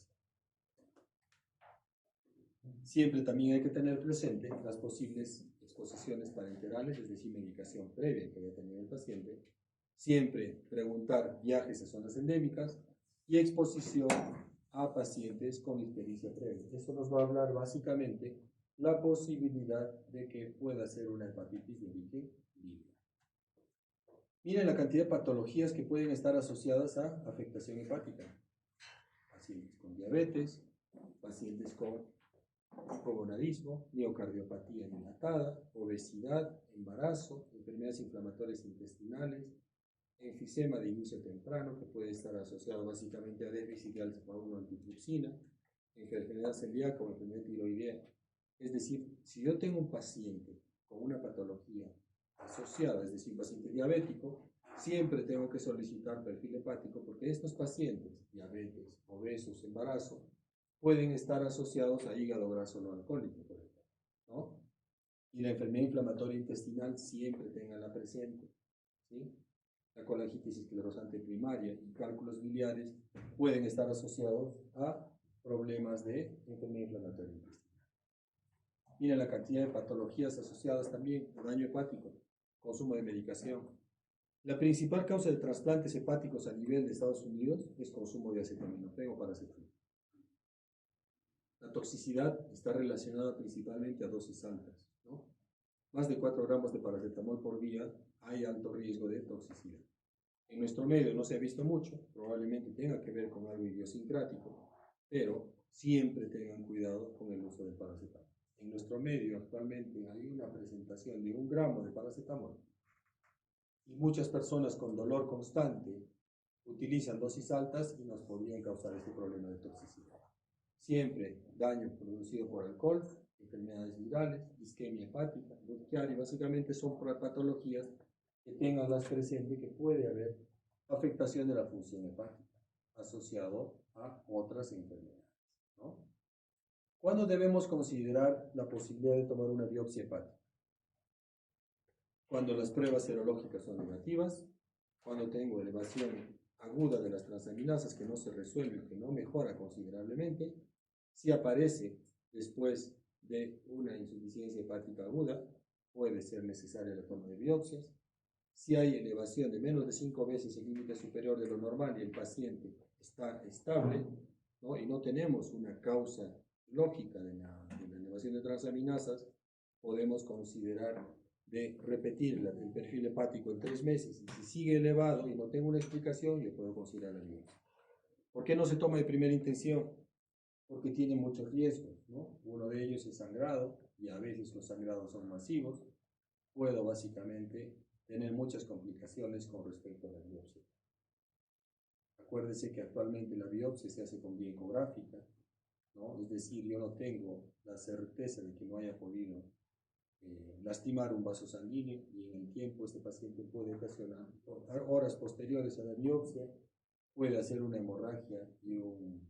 Siempre también hay que tener presente las posibles exposiciones parenterales, es decir, medicación previa que haya tenido el paciente. Siempre preguntar viajes a zonas endémicas y exposición a pacientes con ictericia previa. Eso nos va a hablar básicamente la posibilidad de que pueda ser una hepatitis de origen libre. Miren la cantidad de patologías que pueden estar asociadas a afectación hepática. Pacientes con diabetes, pacientes con hipogonadismo, miocardiopatía dilatada, obesidad, embarazo, enfermedades inflamatorias intestinales, enfisema de inicio temprano, que puede estar asociado básicamente a déficit de alfa-1 antitripsina, enfermedad celíaca o enfermedad tiroidea. Es decir, si yo tengo un paciente con una patología asociada, es decir, un paciente diabético, siempre tengo que solicitar perfil hepático porque estos pacientes, diabetes, obesos, embarazo, pueden estar asociados a hígado graso no alcohólico, por ejemplo, ¿no? Y la enfermedad inflamatoria intestinal siempre tenganla presente, ¿sí? La colangitis esclerosante primaria y cálculos biliares pueden estar asociados a problemas de enfermedad inflamatoria intestinal. Mira la cantidad de patologías asociadas también a daño hepático, consumo de medicación. La principal causa de trasplantes hepáticos a nivel de Estados Unidos es consumo de acetaminofén o paracetamol. La toxicidad está relacionada principalmente a dosis altas, ¿no? Más de 4 gramos de paracetamol por día hay alto riesgo de toxicidad. En nuestro medio no se ha visto mucho, probablemente tenga que ver con algo idiosincrático, pero siempre tengan cuidado con el uso del paracetamol. En nuestro medio actualmente hay una presentación de 1 gramo de paracetamol y muchas personas con dolor constante utilizan dosis altas y nos podrían causar este problema de toxicidad. Siempre daño producido por alcohol, enfermedades virales, isquemia hepática, urticaria, básicamente son patologías que tengan las presentes que puede haber afectación de la función hepática asociado a otras enfermedades, ¿no? ¿Cuándo debemos considerar la posibilidad de tomar una biopsia hepática? Cuando las pruebas serológicas son negativas, cuando tengo elevación aguda de las transaminasas que no se resuelve, que no mejora considerablemente, Si aparece después de una insuficiencia hepática aguda, puede ser necesaria la toma de biopsias. Si hay elevación de menos de 5 veces el límite superior de lo normal y el paciente está estable, ¿no? Y no tenemos una causa lógica de la elevación de transaminasas, podemos considerar de repetir el perfil hepático en 3 meses. Y si sigue elevado y no tengo una explicación, le puedo considerar la biopsia. ¿Por qué no se toma de primera intención? Porque tiene muchos riesgos, ¿no? Uno de ellos es sangrado, y a veces los sangrados son masivos. Puedo básicamente tener muchas complicaciones con respecto a la biopsia. Acuérdese que actualmente la biopsia se hace con vía ecográfica, ¿no? Es decir, yo no tengo la certeza de que no haya podido lastimar un vaso sanguíneo, y en el tiempo este paciente puede ocasionar, horas posteriores a la biopsia, puede hacer una hemorragia y un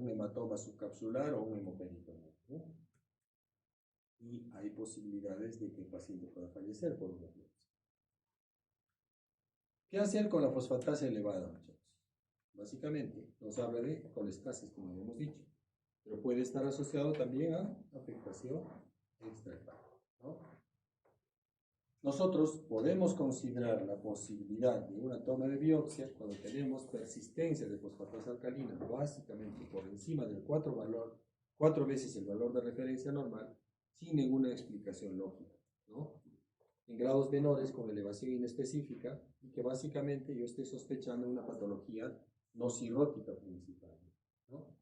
hematoma subcapsular o un hemoperitoneo, ¿no? Y hay posibilidades de que el paciente pueda fallecer por una biopsia. ¿Qué hacer con la fosfatasa elevada, muchachos? Básicamente, nos habla de colestasis, como hemos dicho, pero puede estar asociado también a afectación extrahepática, ¿no? Nosotros podemos considerar la posibilidad de una toma de biopsia cuando tenemos persistencia de fosfatasa alcalina, básicamente por encima del 4 veces el valor de referencia normal, sin ninguna explicación lógica, ¿no? En grados menores con elevación inespecífica, y que básicamente yo esté sospechando una patología no cirrótica principal, ¿no?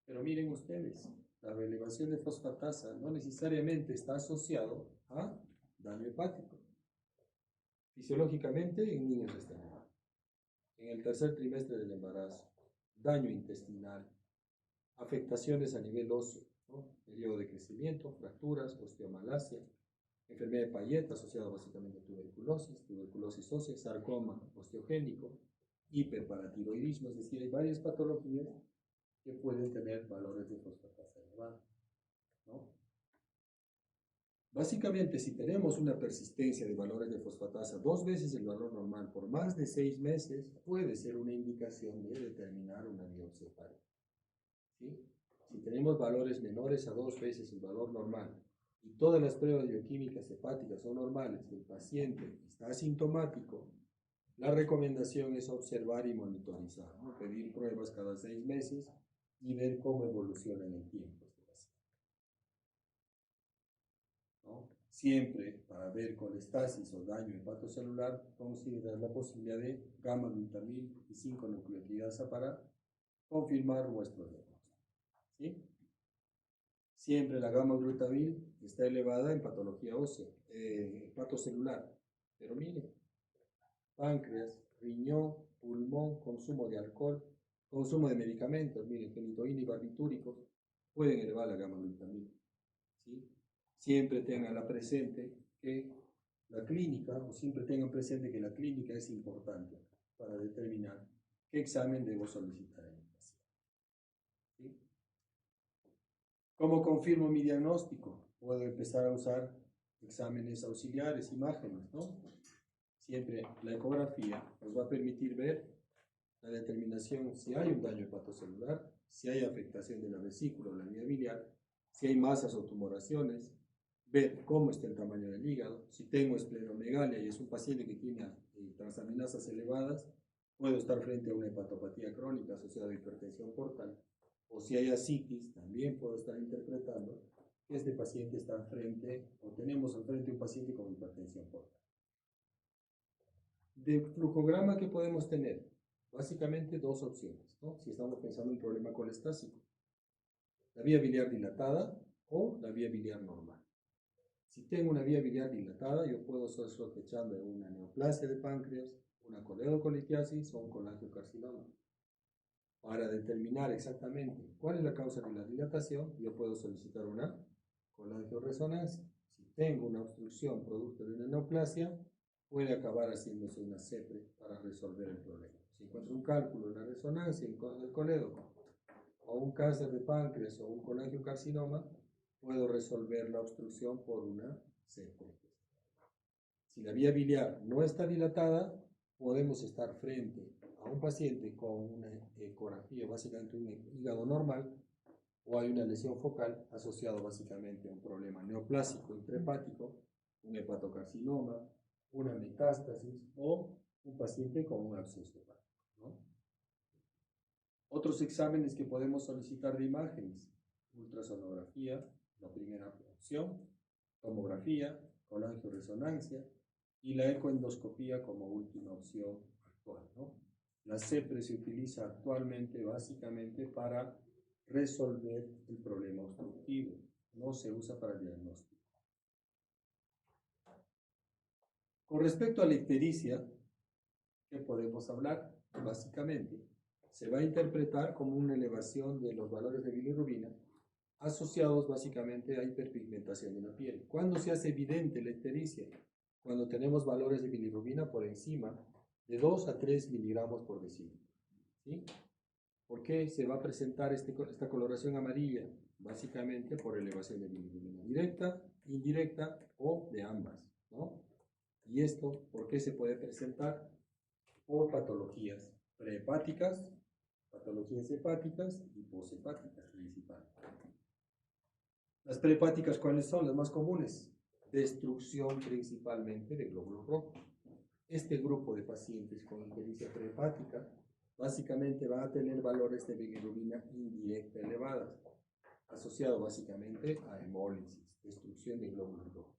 Pero miren ustedes, la elevación de fosfatasa no necesariamente está asociado a daño hepático. Fisiológicamente en niños está elevado. En el tercer trimestre del embarazo, daño intestinal, afectaciones a nivel óseo, ¿no? Periodo de crecimiento, fracturas, osteomalacia, enfermedad de Payet asociada básicamente a tuberculosis ósea, sarcoma osteogénico, hiperparatiroidismo, es decir, hay varias patologías que pueden tener valores de fosfatasa elevados, ¿no? Básicamente, si tenemos una persistencia de valores de fosfatasa 2 veces el valor normal por más de 6 meses, puede ser una indicación de determinar una biopsia hepática, ¿sí? Si tenemos valores menores a 2 veces el valor normal y todas las pruebas bioquímicas hepáticas son normales, el paciente está asintomático, la recomendación es observar y monitorizar, ¿no? Pedir pruebas cada 6 meses y ver cómo evoluciona en el tiempo este paciente, ¿no? Siempre, para ver colestasis o daño hepatocelular, considerar la posibilidad de gamma-glutamil y 5-nucleotidasa para confirmar nuestro diagnóstico, ¿sí? Siempre la gamma-glutamil está elevada en patología ósea, hepatocelular. Pero mire, páncreas, riñón, pulmón, consumo de alcohol, consumo de medicamentos, miren, fenitoína y barbitúricos, pueden elevar la gamma-glutamil, ¿sí? Siempre tengan presente que la clínica, o siempre tengan presente que la clínica es importante para determinar qué examen debo solicitar en el paciente, ¿sí? ¿Cómo confirmo mi diagnóstico? Puedo empezar a usar exámenes auxiliares, imágenes, ¿no? Siempre la ecografía nos va a permitir ver la determinación si hay un daño hepatocelular, si hay afectación de la vesícula o la vía biliar, si hay masas o tumoraciones, ver cómo está el tamaño del hígado. Si tengo esplenomegalia y es un paciente que tiene transaminasas elevadas, puedo estar frente a una hepatopatía crónica asociada a hipertensión portal. O si hay ascitis, también puedo estar interpretando que este paciente está frente, o tenemos al frente un paciente con hipertensión portal. De flujograma que podemos tener, básicamente 2 opciones, ¿no? Si estamos pensando en un problema colestásico, la vía biliar dilatada o la vía biliar normal. Si tengo una vía biliar dilatada, yo puedo estar sospechando de una neoplasia de páncreas, una coledocolitiasis o un colangiocarcinoma. Para determinar exactamente cuál es la causa de la dilatación, yo puedo solicitar una colangioresonancia. Si tengo una obstrucción producto de una neoplasia, puede acabar haciéndose una CEPRE para resolver el problema. Si encuentro un cálculo en la resonancia del coledo, o un cáncer de páncreas o un colangiocarcinoma, puedo resolver la obstrucción por una CEPRE. Si la vía biliar no está dilatada, podemos estar frente a un paciente con una ecografía, básicamente un hígado normal, o hay una lesión focal asociada básicamente a un problema neoplásico intrahepático, un hepatocarcinoma, una metástasis o un paciente con un absceso hepático, ¿no? Otros exámenes que podemos solicitar de imágenes: ultrasonografía, la primera opción, tomografía, colangioresonancia y la ecoendoscopía como última opción actual, ¿no? La CEPRE se utiliza actualmente básicamente para resolver el problema obstructivo, no se usa para diagnóstico. Con respecto a la ictericia, ¿qué podemos hablar? Básicamente, se va a interpretar como una elevación de los valores de bilirrubina asociados básicamente a hiperpigmentación de la piel. ¿Cuándo se hace evidente la ictericia? Cuando tenemos valores de bilirrubina por encima de 2 a 3 miligramos por decilitro, ¿sí? ¿Por qué se va a presentar esta coloración amarilla? Básicamente por elevación de bilirrubina directa, indirecta o de ambas, ¿no? ¿Y esto por qué se puede presentar? Por patologías prehepáticas, patologías hepáticas y poshepáticas principalmente. Las prehepáticas, ¿cuáles son las más comunes? Destrucción principalmente de glóbulos rojos. Este grupo de pacientes con ictericia prehepática básicamente va a tener valores de bilirrubina indirecta elevadas, asociado básicamente a hemólisis, destrucción de glóbulos rojos.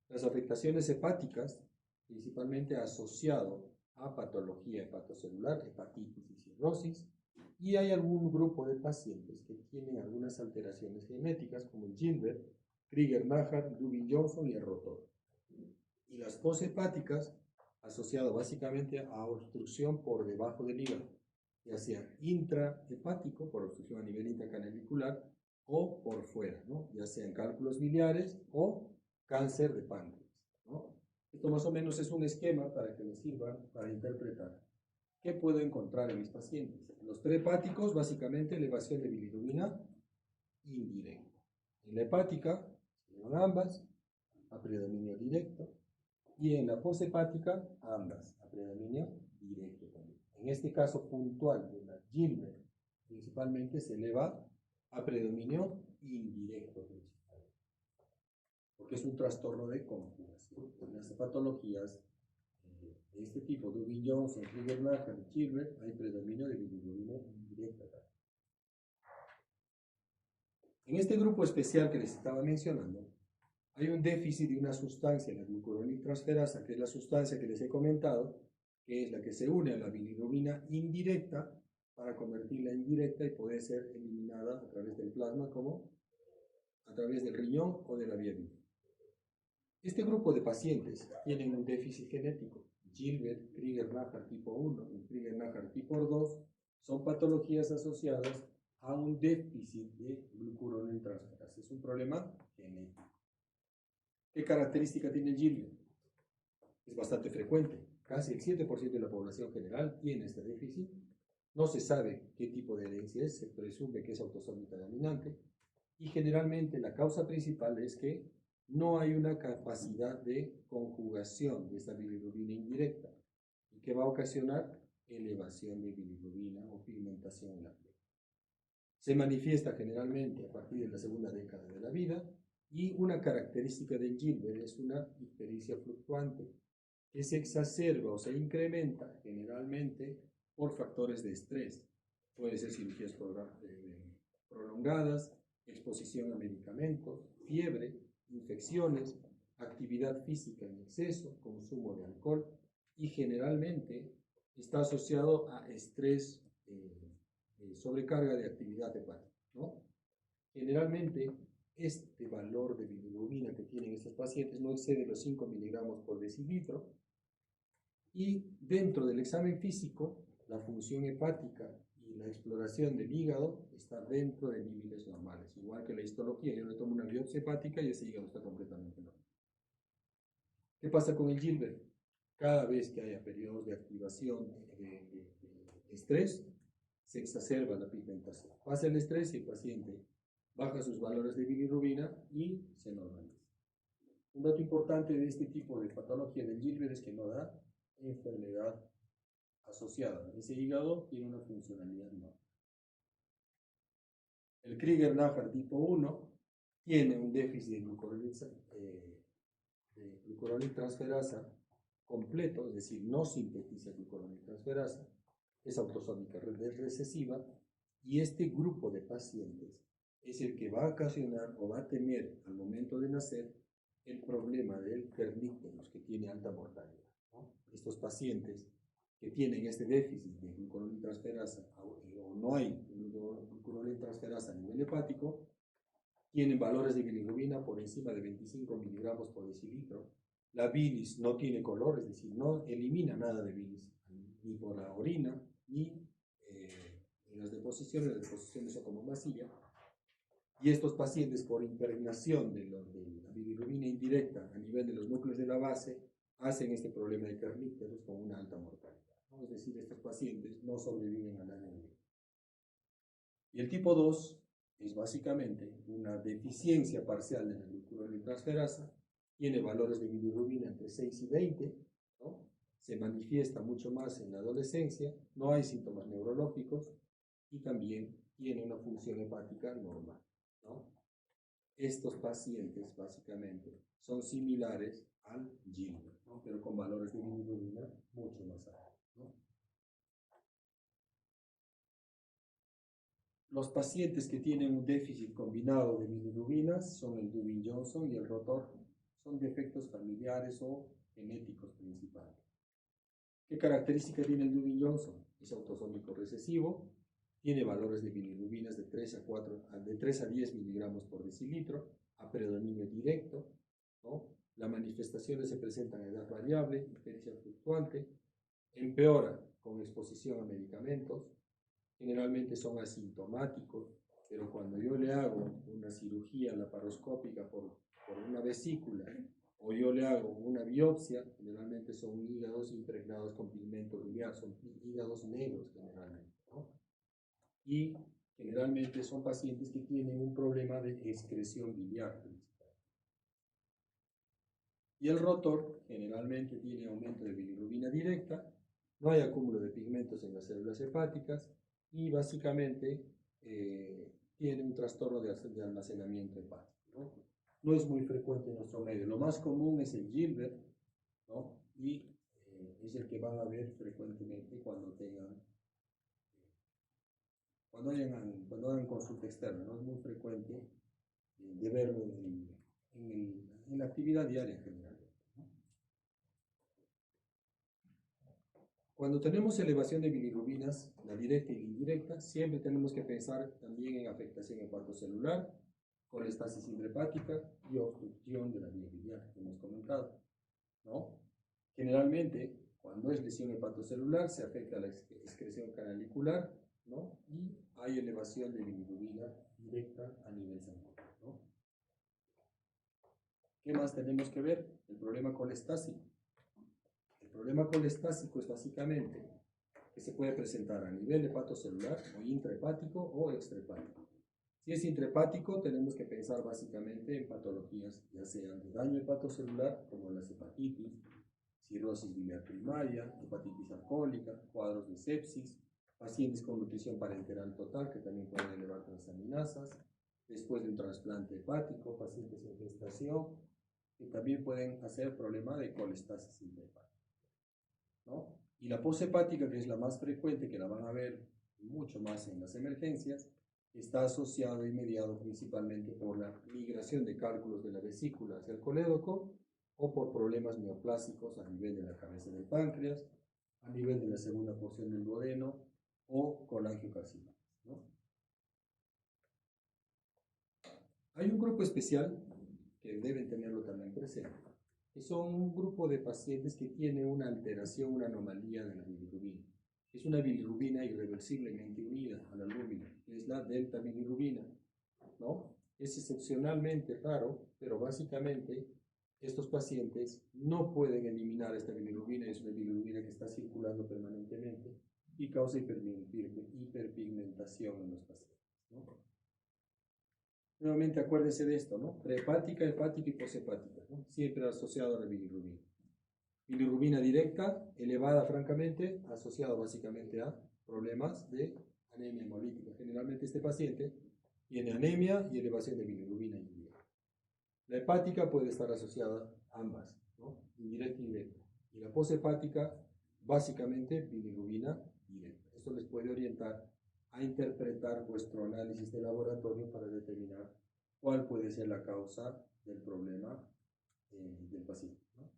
Las afectaciones hepáticas, principalmente asociado a patología hepatocelular, hepatitis y cirrosis, y hay algún grupo de pacientes que tienen algunas alteraciones genéticas como el Gilbert, Krieger-Najjar, Dubin-Johnson y el rotor. Y las poshepáticas, asociado básicamente a obstrucción por debajo del hígado, ya sea intrahepático, por obstrucción a nivel intracanalicular, o por fuera, ¿no? Ya sean cálculos biliares o cáncer de páncreas, ¿no? Esto más o menos es un esquema para que me sirva para interpretar qué puedo encontrar en mis pacientes. Los prehepáticos, básicamente elevación de bilirrubina indirecta. En la hepática, son ambas, a predominio directo. Y en la poshepática, ambas, a predominio directo también. En este caso puntual de la Gilbert, principalmente se eleva a predominio indirecto, porque es un trastorno de conjugación. En las patologías de este tipo, Dubin-Johnson, Krieger-Najjar y Gilbert, hay predominio de bilirrubina indirecta. En este grupo especial que les estaba mencionando, hay un déficit de una sustancia, la glucuroniltransferasa, que es la sustancia que les he comentado, que es la que se une a la bilirrubina indirecta para convertirla en directa y poder ser eliminada a través del plasma, como a través del riñón o de la vía biliar. Este grupo de pacientes tienen un déficit genético. Gilbert, Krieger-Najjar tipo 1 y Krieger-Najjar tipo 2 son patologías asociadas a un déficit de glucuroniltransferasa. Es un problema genético. ¿Qué característica tiene el Gilbert? Es bastante frecuente. Casi el 7% de la población general tiene este déficit. No se sabe qué tipo de herencia es, se presume que es autosómica dominante. Y generalmente la causa principal es que no hay una capacidad de conjugación de esta bilirrubina indirecta, y que va a ocasionar elevación de bilirrubina o pigmentación en la piel. Se manifiesta generalmente a partir de la segunda década de la vida. Y una característica del Gilbert es una ictericia fluctuante, que se exacerba o se incrementa generalmente por factores de estrés. Puede ser cirugías prolongadas, exposición a medicamentos, fiebre, infecciones, actividad física en exceso, consumo de alcohol, y generalmente está asociado a estrés, sobrecarga de actividad hepática, ¿no? Generalmente este valor de bilirrubina que tienen estos pacientes no excede los 5 miligramos por decilitro, y dentro del examen físico, la función hepática y la exploración del hígado está dentro de niveles normales, igual que la histología. Yo le tomo una biopsia hepática y ese hígado está completamente normal. ¿Qué pasa con el Gilbert? Cada vez que haya periodos de activación de estrés, se exacerba la pigmentación. Pasa el estrés y el paciente baja sus valores de bilirrubina y se normaliza. Un dato importante de este tipo de patología del Gilbert es que no da enfermedad asociada. Ese hígado tiene una funcionalidad normal. El Krieger-Narr tipo 1 tiene un déficit de glucuroniltransferasa completo, es decir, no sintetiza glucuroniltransferasa, es autosómica recesiva, y este grupo de pacientes es el que va a ocasionar o va a tener al momento de nacer el problema del kernicterus, que tiene alta mortalidad, ¿no? Estos pacientes que tienen este déficit de glucuroniltransferasa o no hay glucuroniltransferasa a nivel hepático, tienen valores de bilirrubina por encima de 25 miligramos por decilitro. La bilis no tiene color, es decir, no elimina nada de bilis, ni por la orina, ni en las deposiciones son como masilla. Y estos pacientes, por impregnación de la bilirrubina indirecta a nivel de los núcleos de la base, hacen este problema de kernicterus con una alta mortalidad, ¿no? Es decir, estos pacientes no sobreviven al año. Y el tipo 2 es básicamente una deficiencia parcial de la glucuroniltransferasa, tiene valores de bilirrubina entre 6 y 20, ¿no? Se manifiesta mucho más en la adolescencia, no hay síntomas neurológicos y también tiene una función hepática normal, ¿no? Estos pacientes básicamente son similares al Gilbert, ¿no? Pero con valores de bilirrubina mucho más altos, ¿no? Los pacientes que tienen un déficit combinado de bilirrubinas son el Dubin-Johnson y el Rotor. Son defectos familiares o genéticos principales. ¿Qué característica tiene el Dubin-Johnson? Es autosómico recesivo, tiene valores de bilirrubinas de 3 a 10 miligramos por decilitro, a predominio directo, ¿no? Las manifestaciones se presentan a edad variable, ictericia fluctuante, empeora con exposición a medicamentos, generalmente son asintomáticos, pero cuando yo le hago una cirugía laparoscópica por una vesícula o yo le hago una biopsia, generalmente son hígados impregnados con pigmento biliar, son hígados negros generalmente, ¿no? Y generalmente son pacientes que tienen un problema de excreción biliar. Y el Rotor generalmente tiene aumento de bilirrubina directa, no hay acúmulo de pigmentos en las células hepáticas y básicamente tiene un trastorno de almacenamiento hepático, ¿no? No es muy frecuente en nuestro medio. Lo más común es el Gilbert, ¿no? Y es el que van a ver frecuentemente cuando hagan consulta externa. No es muy frecuente de verlo en la actividad diaria en general. Cuando tenemos elevación de bilirrubinas, la directa y la indirecta, siempre tenemos que pensar también en afectación hepatocelular, colestasis intrahepática y obstrucción de la vía biliar, que hemos comentado, ¿no? Generalmente, cuando es lesión hepatocelular, se afecta la excreción canalicular, ¿no? Y hay elevación de bilirrubina directa a nivel sanguíneo, ¿no? ¿Qué más tenemos que ver? El problema colestásico. El problema colestásico es básicamente que se puede presentar a nivel hepatocelular o intrahepático o extrahepático. Si es intrahepático, tenemos que pensar básicamente en patologías ya sean de daño hepatocelular, como las hepatitis, cirrosis biliar primaria, hepatitis alcohólica, cuadros de sepsis, pacientes con nutrición parenteral total que también pueden elevar transaminasas, después de un trasplante hepático, pacientes en gestación, que también pueden hacer problema de colestasis intrahepática, ¿no? Y la poshepática, que es la más frecuente, que la van a ver mucho más en las emergencias, está asociado y mediado principalmente por la migración de cálculos de la vesícula hacia el colédoco o por problemas neoplásicos a nivel de la cabeza del páncreas, a nivel de la segunda porción del duodeno o colangiocarcinoma, ¿no? Hay un grupo especial que deben tenerlo también presente, que son un grupo de pacientes que tienen una alteración, una anomalía de la bilirrubina. Es una bilirrubina irreversiblemente unida a la albúmina, que es la delta bilirrubina, ¿no? Es excepcionalmente raro, pero básicamente estos pacientes no pueden eliminar esta bilirrubina, es una bilirrubina que está circulando permanentemente y causa hiperpigmentación en los pacientes, ¿no? Nuevamente acuérdense de esto, ¿no? Prehepática, hepática y poshepática, ¿no? Siempre asociado a la bilirrubina. Bilirrubina directa, elevada francamente, asociado básicamente a problemas de anemia hemolítica. Generalmente este paciente tiene anemia y elevación de bilirrubina indirecta. La hepática puede estar asociada a ambas, ¿no? Indirecta y directa. Y la poshepática, básicamente bilirrubina directa. Esto les puede orientar a interpretar vuestro análisis de laboratorio para determinar cuál puede ser la causa del problema del paciente, ¿no?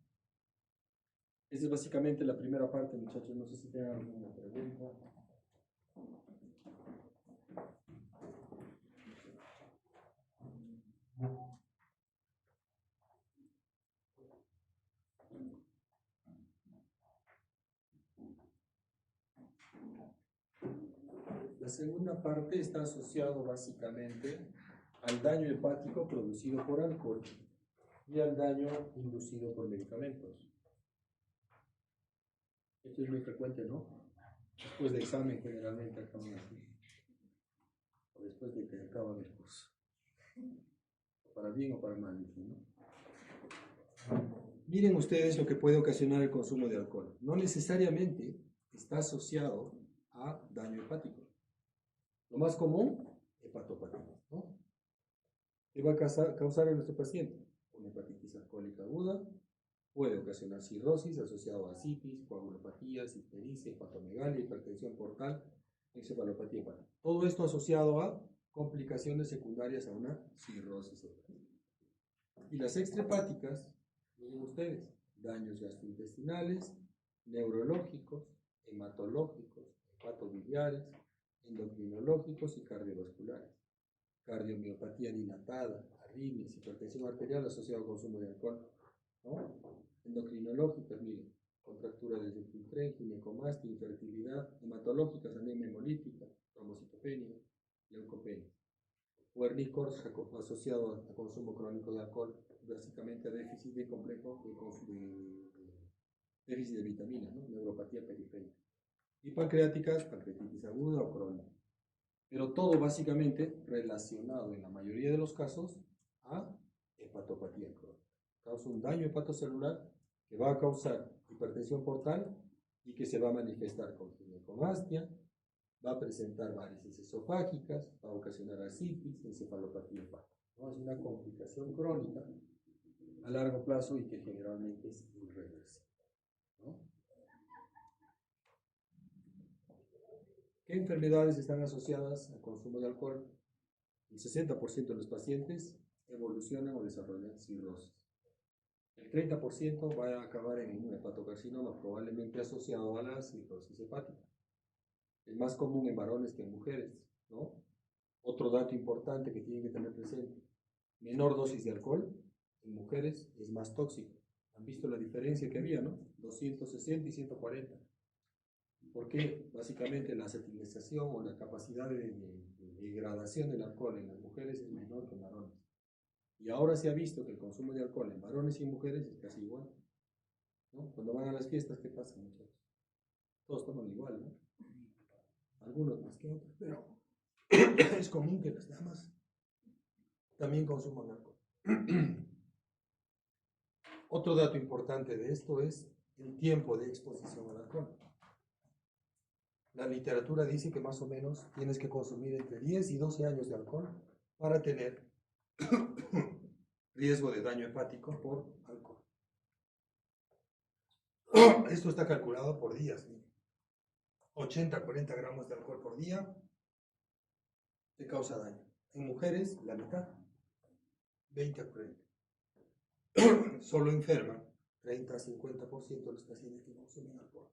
Esa es básicamente la primera parte, muchachos. No sé si tengan alguna pregunta. La segunda parte está asociado básicamente al daño hepático producido por alcohol y al daño inducido por medicamentos. Esto es muy frecuente, ¿no? Después de examen generalmente acaban así. O después de que acaban el curso. Para bien o para mal, ¿no? Miren ustedes lo que puede ocasionar el consumo de alcohol. No necesariamente está asociado a daño hepático. Lo más común, hepatopatía, ¿no? ¿Qué va a causar en nuestro paciente? Una hepatitis alcohólica aguda, puede ocasionar cirrosis asociado a citis, coagulopatía, ictericia, hepatomegalia, hipertensión portal, encefalopatía hepática. Todo esto asociado a complicaciones secundarias a una cirrosis hepática. Y las extrahepáticas, miren ustedes, daños gastrointestinales, neurológicos, hematológicos, hepatobiliares, endocrinológicos y cardiovasculares. Cardiomiopatía dilatada, arritmias, hipertensión arterial asociada al consumo de alcohol, ¿no? Endocrinológicas, miren, contractura del tren, ginecomastia, infertilidad, hematológicas, anemia hemolítica, trombocitopenia, leucopenia. Wernicke-Korsch asociado a consumo crónico de alcohol, básicamente a déficit de complejo déficit de vitaminas, ¿no? Neuropatía periférica. Y pancreáticas, pancreatitis aguda o crónica. Pero todo básicamente relacionado en la mayoría de los casos a hepatopatía crónica. Causa un daño hepatocelular que va a causar hipertensión portal y que se va a manifestar con ginecomastia, va a presentar varices esofágicas, va a ocasionar ascitis, encefalopatía hepática. ¿No? Es una complicación crónica a largo plazo y que generalmente es irreversible, ¿no? ¿Qué enfermedades están asociadas al consumo de alcohol? El 60% de los pacientes evolucionan o desarrollan cirrosis. El 30% va a acabar en un hepatocarcinoma, probablemente asociado a la cirrosis hepática. Es más común en varones que en mujeres, ¿no? Otro dato importante que tienen que tener presente: menor dosis de alcohol en mujeres es más tóxico. ¿Han visto la diferencia que había, no? 260 y 140. ¿Por qué? Básicamente la acetilización o la capacidad de degradación del alcohol en las mujeres es menor que en varones. Y ahora se ha visto que el consumo de alcohol en varones y en mujeres es casi igual, ¿no? Cuando van a las fiestas, ¿qué pasa, muchachos? Todos toman igual, ¿no? Algunos más que otros, pero es común que las damas también consuman alcohol. Otro dato importante de esto es el tiempo de exposición al alcohol. La literatura dice que más o menos tienes que consumir entre 10 y 12 años de alcohol para tener riesgo de daño hepático por alcohol. Esto está calculado por días. 80 a 40 gramos de alcohol por día te causa daño. En mujeres, la mitad, 20 a 40. Solo enferman 30 a 50% de los pacientes que consumen alcohol.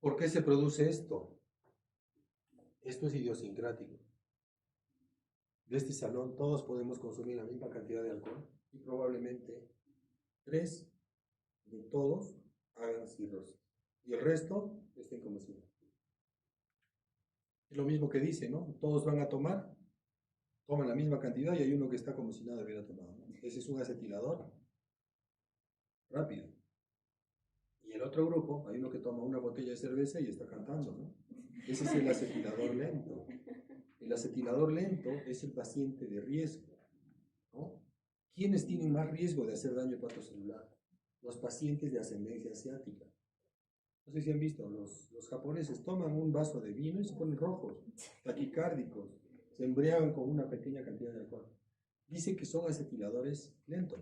¿Por qué se produce esto? Esto es idiosincrático. De este salón todos podemos consumir la misma cantidad de alcohol y probablemente 3 de todos hagan cirrosis y el resto estén como si no. Es lo mismo que dice, ¿no? Todos van a tomar, toman la misma cantidad y hay uno que está como si nada hubiera tomado, ¿no? Ese es un acetilador rápido. Y el otro grupo, hay uno que toma una botella de cerveza y está cantando, ¿no? Ese es el acetilador lento. El acetilador lento es el paciente de riesgo, ¿no? ¿Quiénes tienen más riesgo de hacer daño hepatocelular? los pacientes de ascendencia asiática. No sé si han visto, los japoneses toman un vaso de vino y se ponen rojos, taquicárdicos, se embriagan con una pequeña cantidad de alcohol. Dicen que son acetiladores lentos.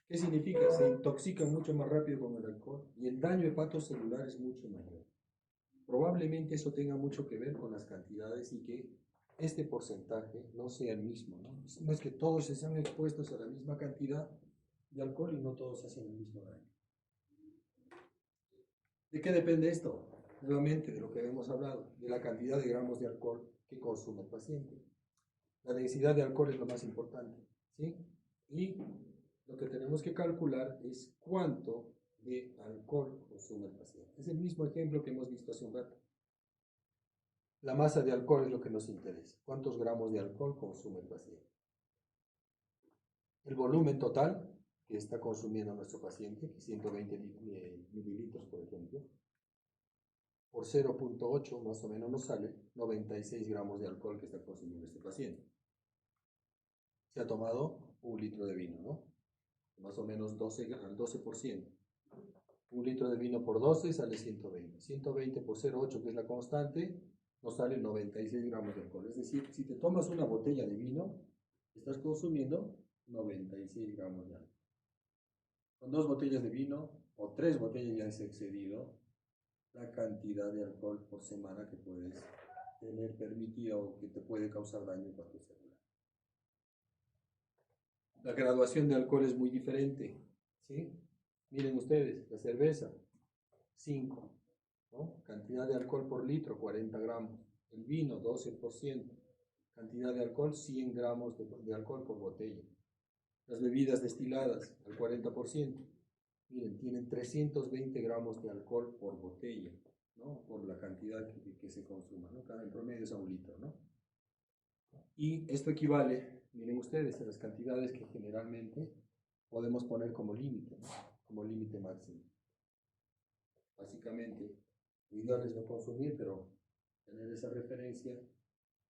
¿Qué significa? Se intoxican mucho más rápido con el alcohol y el daño hepatocelular es mucho mayor. Probablemente eso tenga mucho que ver con las cantidades y que este porcentaje no sea el mismo, ¿no? No es que todos están expuestos a la misma cantidad de alcohol y no todos hacen el mismo daño. ¿De qué depende esto? Nuevamente, de lo que hemos hablado, de la cantidad de gramos de alcohol que consume el paciente. La densidad de alcohol es lo más importante, ¿sí? Y lo que tenemos que calcular es cuánto de alcohol consume el paciente. Es el mismo ejemplo que hemos visto hace un rato. La masa de alcohol es lo que nos interesa. ¿Cuántos gramos de alcohol consume el paciente? El volumen total que está consumiendo nuestro paciente, que 120 mililitros, por ejemplo, por 0.8 más o menos nos sale 96 gramos de alcohol que está consumiendo este paciente. Se ha tomado un litro de vino, ¿no? Más o menos 12%. Un litro de vino por 12 sale 120. 120 por 0.8, que es la constante, nos sale 96 gramos de alcohol. Es decir, si te tomas una botella de vino, estás consumiendo 96 gramos de alcohol. Con 2 botellas de vino o 3 botellas ya has excedido la cantidad de alcohol por semana que puedes tener permitido o que te puede causar daño hepatocelular. La graduación de alcohol es muy diferente, ¿sí? Miren ustedes, la cerveza, 5, ¿no? Cantidad de alcohol por litro, 40 gramos. El vino, 12%. Cantidad de alcohol, 100 gramos de alcohol por botella. Las bebidas destiladas, al 40%. Miren, tienen 320 gramos de alcohol por botella, ¿no? Por la cantidad que se consuma, ¿no? Cada en promedio es a un litro, ¿no? Y esto equivale, miren ustedes, a las cantidades que generalmente podemos poner como límite, ¿no? Como límite máximo. Básicamente, lo ideal es no consumir, pero tener esa referencia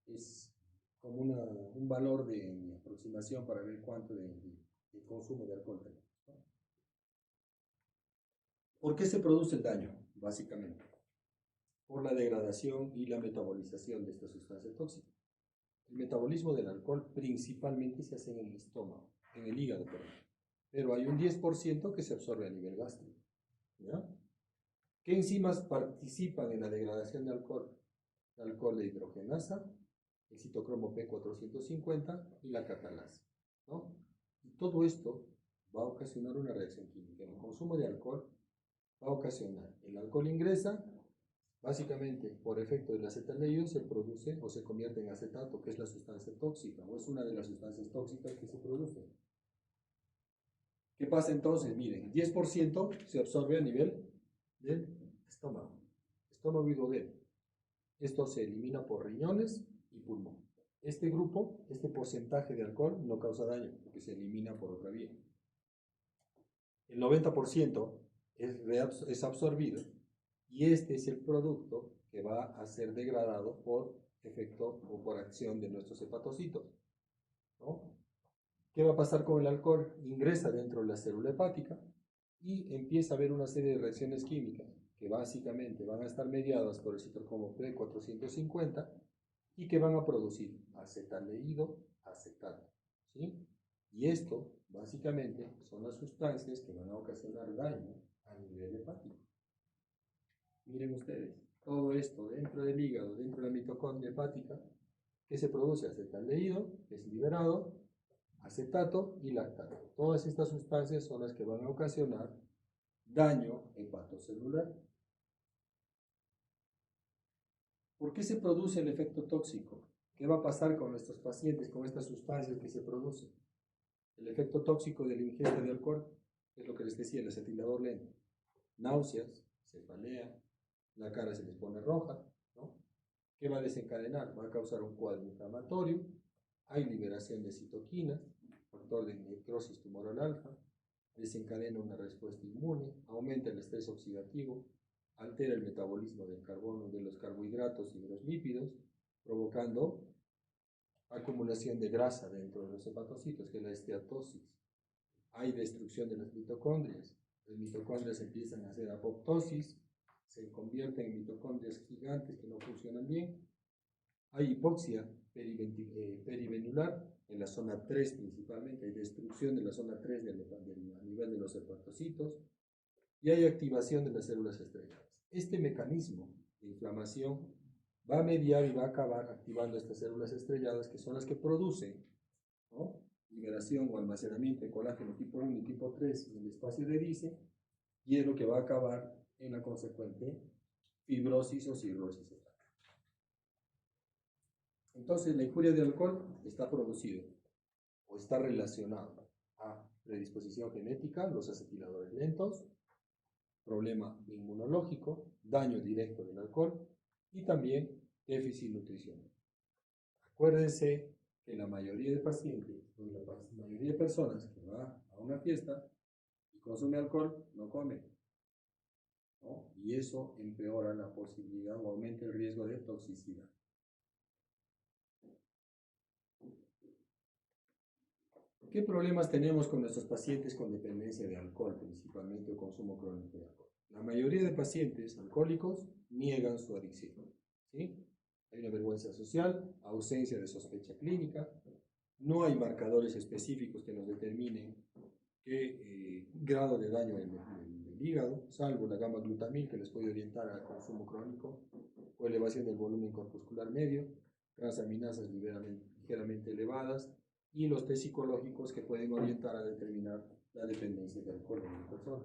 es como un valor de aproximación para ver cuánto de consumo de alcohol tenemos, ¿no? ¿Por qué se produce el daño? Básicamente, por la degradación y la metabolización de esta sustancia tóxica. El metabolismo del alcohol principalmente se hace en el estómago, en el hígado, perdón. Pero hay un 10% que se absorbe a nivel gástrico, ¿ya? ¿Qué enzimas participan en la degradación de alcohol? El alcohol de hidrogenasa, el citocromo P450 y la catalasa, ¿no? Y todo esto va a ocasionar una reacción química. El consumo de alcohol va a ocasionar, el alcohol ingresa, básicamente por efecto del acetaldehído se produce o se convierte en acetato, que es la sustancia tóxica, o es una de las sustancias tóxicas que se produce. ¿Qué pasa entonces? Miren, 10% se absorbe a nivel del estómago y duodeno. Esto se elimina por riñones y pulmón. Este grupo, este porcentaje de alcohol no causa daño porque se elimina por otra vía. El 90% es absorbido y este es el producto que va a ser degradado por efecto o por acción de nuestros hepatocitos, ¿no? ¿Qué va a pasar con el alcohol? Ingresa dentro de la célula hepática y empieza a haber una serie de reacciones químicas que básicamente van a estar mediadas por el citocromo P450 y que van a producir acetaldehído, acetato, ¿sí? Y esto, básicamente, son las sustancias que van a ocasionar daño a nivel hepático. Miren ustedes, todo esto dentro del hígado, dentro de la mitocondria hepática, que se produce acetaldehído, que es liberado, acetato y lactato. Todas estas sustancias son las que van a ocasionar daño hepatocelular. ¿Por qué se produce el efecto tóxico? ¿Qué va a pasar con nuestros pacientes con estas sustancias que se producen? El efecto tóxico de la ingesta de alcohol es lo que les decía, el acetilador lento. Náuseas, cefalea, la cara se les pone roja, ¿no? ¿Qué va a desencadenar? Va a causar un cuadro inflamatorio, hay liberación de citoquinas, factor de necrosis tumoral alfa, desencadena una respuesta inmune, aumenta el estrés oxidativo, altera el metabolismo del carbono, de los carbohidratos y de los lípidos, provocando acumulación de grasa dentro de los hepatocitos, que es la esteatosis. Hay destrucción de las mitocondrias, las mitocondrias empiezan a hacer apoptosis, se convierten en mitocondrias gigantes que no funcionan bien. Hay hipoxia perivenular en la zona 3 principalmente, hay destrucción de la zona 3 a nivel de los hepatocitos y hay activación de las células estrelladas. Este mecanismo de inflamación va a mediar y va a acabar activando estas células estrelladas que son las que producen, ¿no?, liberación o almacenamiento de colágeno tipo 1 y tipo 3 en el espacio de Dice, y es lo que va a acabar en la consecuente fibrosis o cirrosis hepática. Entonces, la injuria de alcohol está producido o está relacionado a predisposición genética, los acetiladores lentos, problema inmunológico, daño directo del alcohol y también déficit nutricional. Acuérdense que la mayoría de pacientes, la mayoría de personas que va a una fiesta y consume alcohol, no come, ¿no? Y eso empeora la posibilidad o aumenta el riesgo de toxicidad. ¿Qué problemas tenemos con nuestros pacientes con dependencia de alcohol, principalmente o consumo crónico de alcohol? La mayoría de pacientes alcohólicos niegan su adicción, ¿sí? Hay una vergüenza social, ausencia de sospecha clínica, no hay marcadores específicos que nos determinen qué grado de daño del hígado, salvo la gamma glutamil que les puede orientar al consumo crónico, o elevación del volumen corpuscular medio, transaminasas ligeramente elevadas, y los test psicológicos que pueden orientar a determinar la dependencia de alcohol en la persona.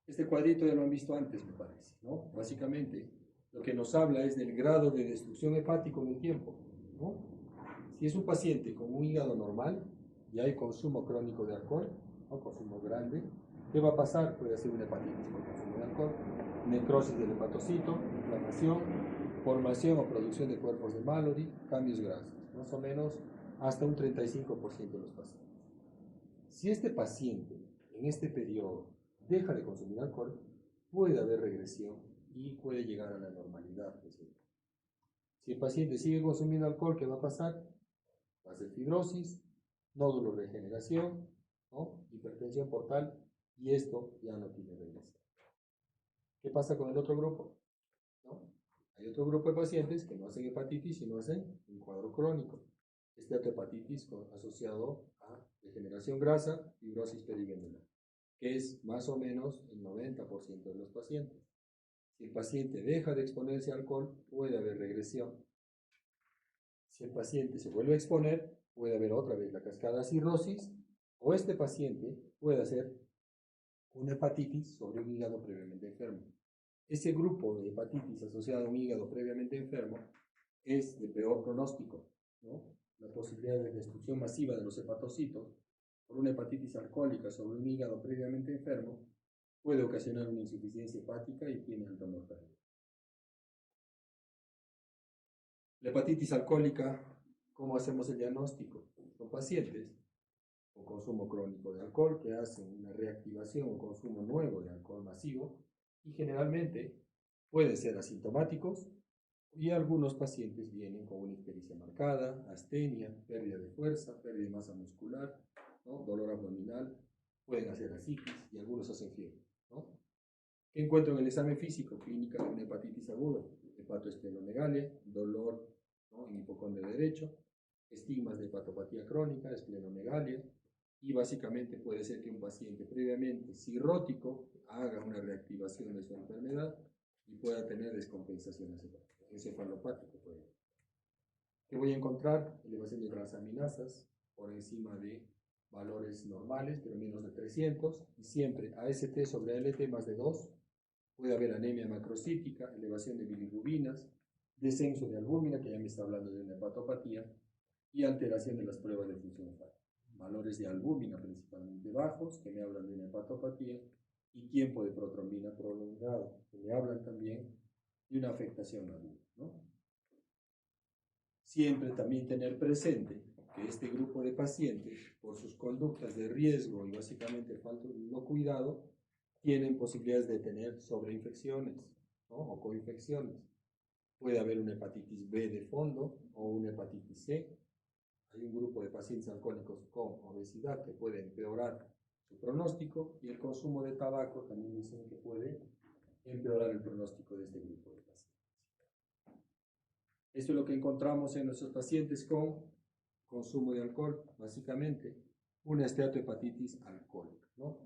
Este cuadrito ya lo han visto antes, me parece, ¿no? Básicamente, lo que nos habla es del grado de destrucción hepático en el tiempo, ¿no? Si es un paciente con un hígado normal y hay consumo crónico de alcohol, o consumo grande, ¿qué va a pasar? Puede ser una hepatitis por consumo de alcohol, necrosis del hepatocito, inflamación, formación o producción de cuerpos de Mallory, cambios grasos, más o menos hasta un 35% de los pacientes. Si este paciente en este periodo deja de consumir alcohol, puede haber regresión y puede llegar a la normalidad. Si el paciente sigue consumiendo alcohol, ¿qué va a pasar? Va a ser fibrosis, nódulo de regeneración, ¿no?, hipertensión portal, y esto ya no tiene regresión. ¿Qué pasa con el otro grupo? ¿No? Hay otro grupo de pacientes que no hacen hepatitis, sino hacen un cuadro crónico. Esteatohepatitis asociado a degeneración grasa, fibrosis perivenular, que es más o menos el 90% de los pacientes. Si el paciente deja de exponerse al alcohol, puede haber regresión. Si el paciente se vuelve a exponer, puede haber otra vez la cascada cirrosis, o este paciente puede hacer una hepatitis sobre un hígado previamente enfermo. Ese grupo de hepatitis asociado a un hígado previamente enfermo es de peor pronóstico, ¿no? La posibilidad de destrucción masiva de los hepatocitos por una hepatitis alcohólica sobre un hígado previamente enfermo puede ocasionar una insuficiencia hepática y tiene alta mortalidad. La hepatitis alcohólica, ¿cómo hacemos el diagnóstico? Son pacientes con consumo crónico de alcohol que hacen una reactivación o consumo nuevo de alcohol masivo y generalmente pueden ser asintomáticos, y algunos pacientes vienen con una ictericia marcada, astenia, pérdida de fuerza, pérdida de masa muscular, ¿no?, dolor abdominal, pueden hacer asitis y algunos hacen fiebre, ¿no? ¿Qué encuentro en el examen físico? Clínica de una hepatitis aguda, hepatoesplenomegalia, dolor, ¿no?, en hipocondrio derecho, estigmas de hepatopatía crónica, esplenomegalia, y básicamente puede ser que un paciente previamente cirrótico haga una reactivación de su enfermedad y pueda tener descompensación encefalopática. ¿Qué voy a encontrar? Elevación de transaminasas por encima de valores normales, pero menos de 300, y siempre AST sobre ALT más de 2. Puede haber anemia macrocítica, elevación de bilirrubinas, descenso de albúmina, que ya me está hablando de una hepatopatía, y alteración de las pruebas de función hepática. Valores de albúmina principalmente bajos, que me hablan de una hepatopatía, y tiempo de protrombina prolongado, que me hablan también de una afectación aguda, ¿no? Siempre también tener presente que este grupo de pacientes, por sus conductas de riesgo y básicamente falta de no cuidado, tienen posibilidades de tener sobreinfecciones, ¿no?, o coinfecciones. Puede haber una hepatitis B de fondo o una hepatitis C. Hay un grupo de pacientes alcohólicos con obesidad que puede empeorar su pronóstico, y el consumo de tabaco también dicen que puede empeorar el pronóstico de este grupo de pacientes. Esto es lo que encontramos en nuestros pacientes con consumo de alcohol, básicamente una esteatohepatitis alcohólica, ¿no?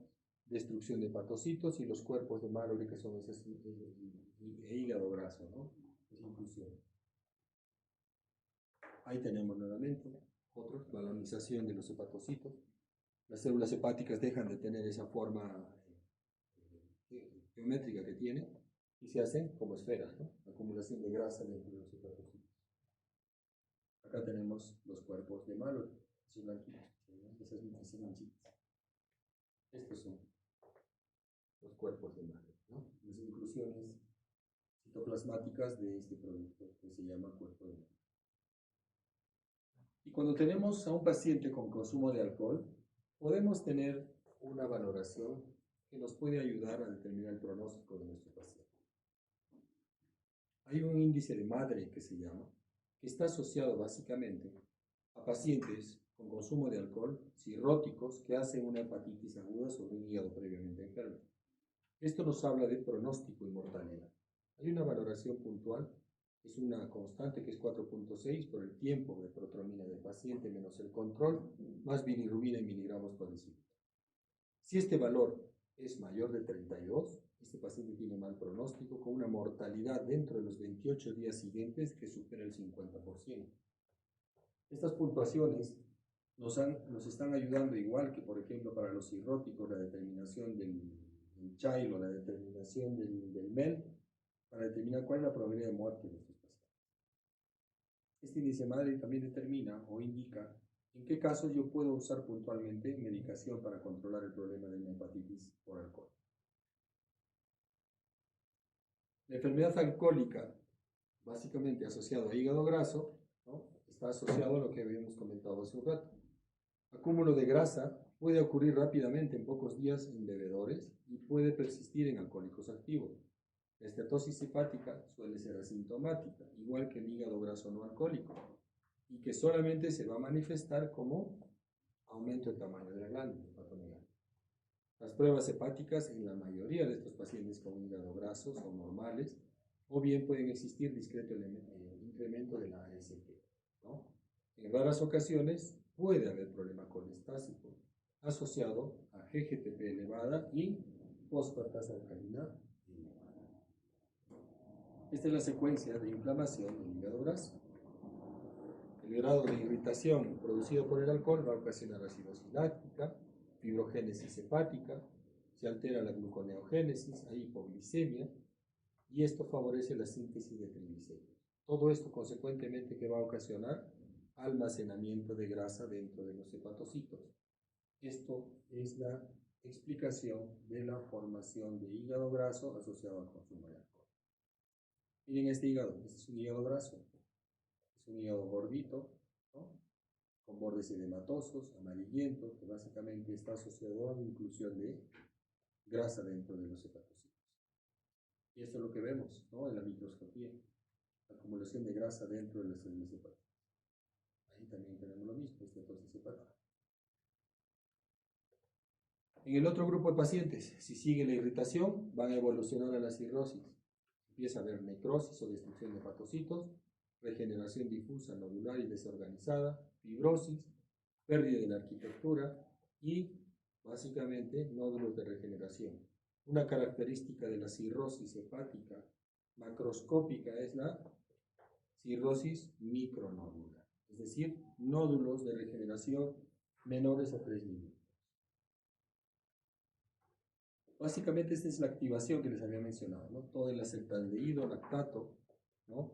Destrucción de hepatocitos y los cuerpos de Mallory, que son esos, e hígado graso, ¿no? Es inclusión. Ahí tenemos nuevamente otros, balonización de los hepatocitos. Las células hepáticas dejan de tener esa forma geométrica que tiene y se hacen como esferas, ¿no? Acumulación de grasa dentro de los hepatocitos. Acá tenemos los cuerpos de Mallory, esos blanquitos, esas manchitas. Estos son los cuerpos de Mallory, ¿no? Las inclusiones citoplasmáticas de este producto que se llama cuerpo de Mallory. Y cuando tenemos a un paciente con consumo de alcohol, podemos tener una valoración que nos puede ayudar a determinar el pronóstico de nuestro paciente. Hay un índice de Madre que se llama, que está asociado básicamente a pacientes con consumo de alcohol cirróticos que hacen una hepatitis aguda sobre un hígado previamente enfermo. Esto nos habla de pronóstico y mortalidad. Hay una valoración puntual, es una constante que es 4.6 por el tiempo de protromina del paciente menos el control, más bilirrubina en miligramos por decilitro. Si este valor es mayor de 32, este paciente tiene mal pronóstico con una mortalidad dentro de los 28 días siguientes que supera el 50%. Estas puntuaciones nos están ayudando igual que, por ejemplo, para los cirróticos, la determinación del Child o la determinación del MEL, para determinar cuál es la probabilidad de muerte de estos pacientes. Este índice Madre también determina o indica en qué casos yo puedo usar puntualmente medicación para controlar el problema de una hepatitis por alcohol. La enfermedad alcohólica, básicamente asociado a hígado graso, ¿no? Está asociado a lo que habíamos comentado hace un rato. Acúmulo de grasa puede ocurrir rápidamente en pocos días en bebedores y puede persistir en alcohólicos activos. La esteatosis hepática suele ser asintomática, igual que el hígado graso no alcohólico, y que solamente se va a manifestar como aumento del tamaño de la glándula hepatomegálica. Las pruebas hepáticas en la mayoría de estos pacientes con hígado graso son normales, o bien pueden existir discreto incremento de la AST, ¿no? En raras ocasiones puede haber problema colestásico asociado a GGTP elevada y fosfatasa alcalina elevada. Esta es la secuencia de inflamación del hígado graso. El grado de irritación producido por el alcohol va a ocasionar acidosis láctica, fibrogénesis hepática, se altera la gluconeogénesis, hay hipoglicemia, y esto favorece la síntesis de triglicéridos. Todo esto consecuentemente que va a ocasionar almacenamiento de grasa dentro de los hepatocitos. Esto es la explicación de la formación de hígado graso asociado al consumo de alcohol. Miren este hígado, este es un hígado graso, es un hígado gordito, ¿no? Con bordes edematosos, amarillentos, que básicamente está asociado a la inclusión de grasa dentro de los hepatocitos. Y esto es lo que vemos, ¿no? En la microscopía, acumulación de grasa dentro de las células hepáticas. Ahí también tenemos lo mismo, esteatosis hepática. En el otro grupo de pacientes, si sigue la irritación, van a evolucionar a la cirrosis. Empieza a haber necrosis o destrucción de hepatocitos, regeneración difusa, nodular y desorganizada, fibrosis, pérdida de la arquitectura y, básicamente, nódulos de regeneración. Una característica de la cirrosis hepática macroscópica es la cirrosis micronodular, es decir, nódulos de regeneración menores a 3 milímetros. Básicamente esta es la activación que les había mencionado, ¿no? Todo el acetaldehído, lactato, ¿no?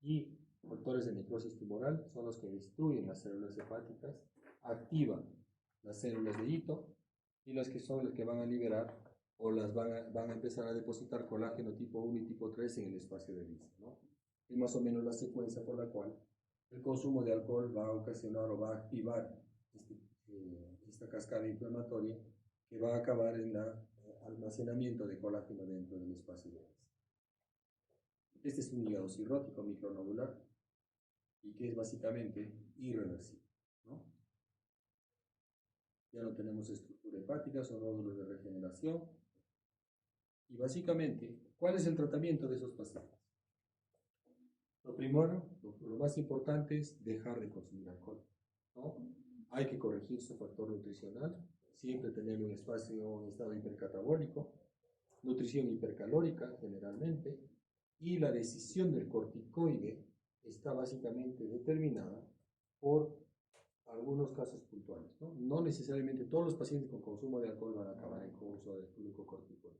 Y factores de necrosis tumoral son los que destruyen las células hepáticas, activan las células de hito y las que son las que van a liberar o las van a empezar a depositar colágeno tipo 1 y tipo 3 en el espacio de vista, ¿no? Es más o menos la secuencia por la cual el consumo de alcohol va a ocasionar o va a activar esta cascada inflamatoria que va a acabar en el almacenamiento de colágeno dentro del espacio de vista. Este es un hígado cirrótico micronodular y que es básicamente irreversible, ¿no? Ya no tenemos estructura hepáticas o nódulos de regeneración. Y básicamente, ¿cuál es el tratamiento de esos pacientes? Lo primero, lo más importante es dejar de consumir alcohol, ¿no? Hay que corregir su factor nutricional, siempre tener un espacio, un estado hipercatabólico, nutrición hipercalórica generalmente, y la decisión del corticoide está básicamente determinada por algunos casos puntuales, ¿no? No necesariamente todos los pacientes con consumo de alcohol van a acabar en uso de glucocorticoide.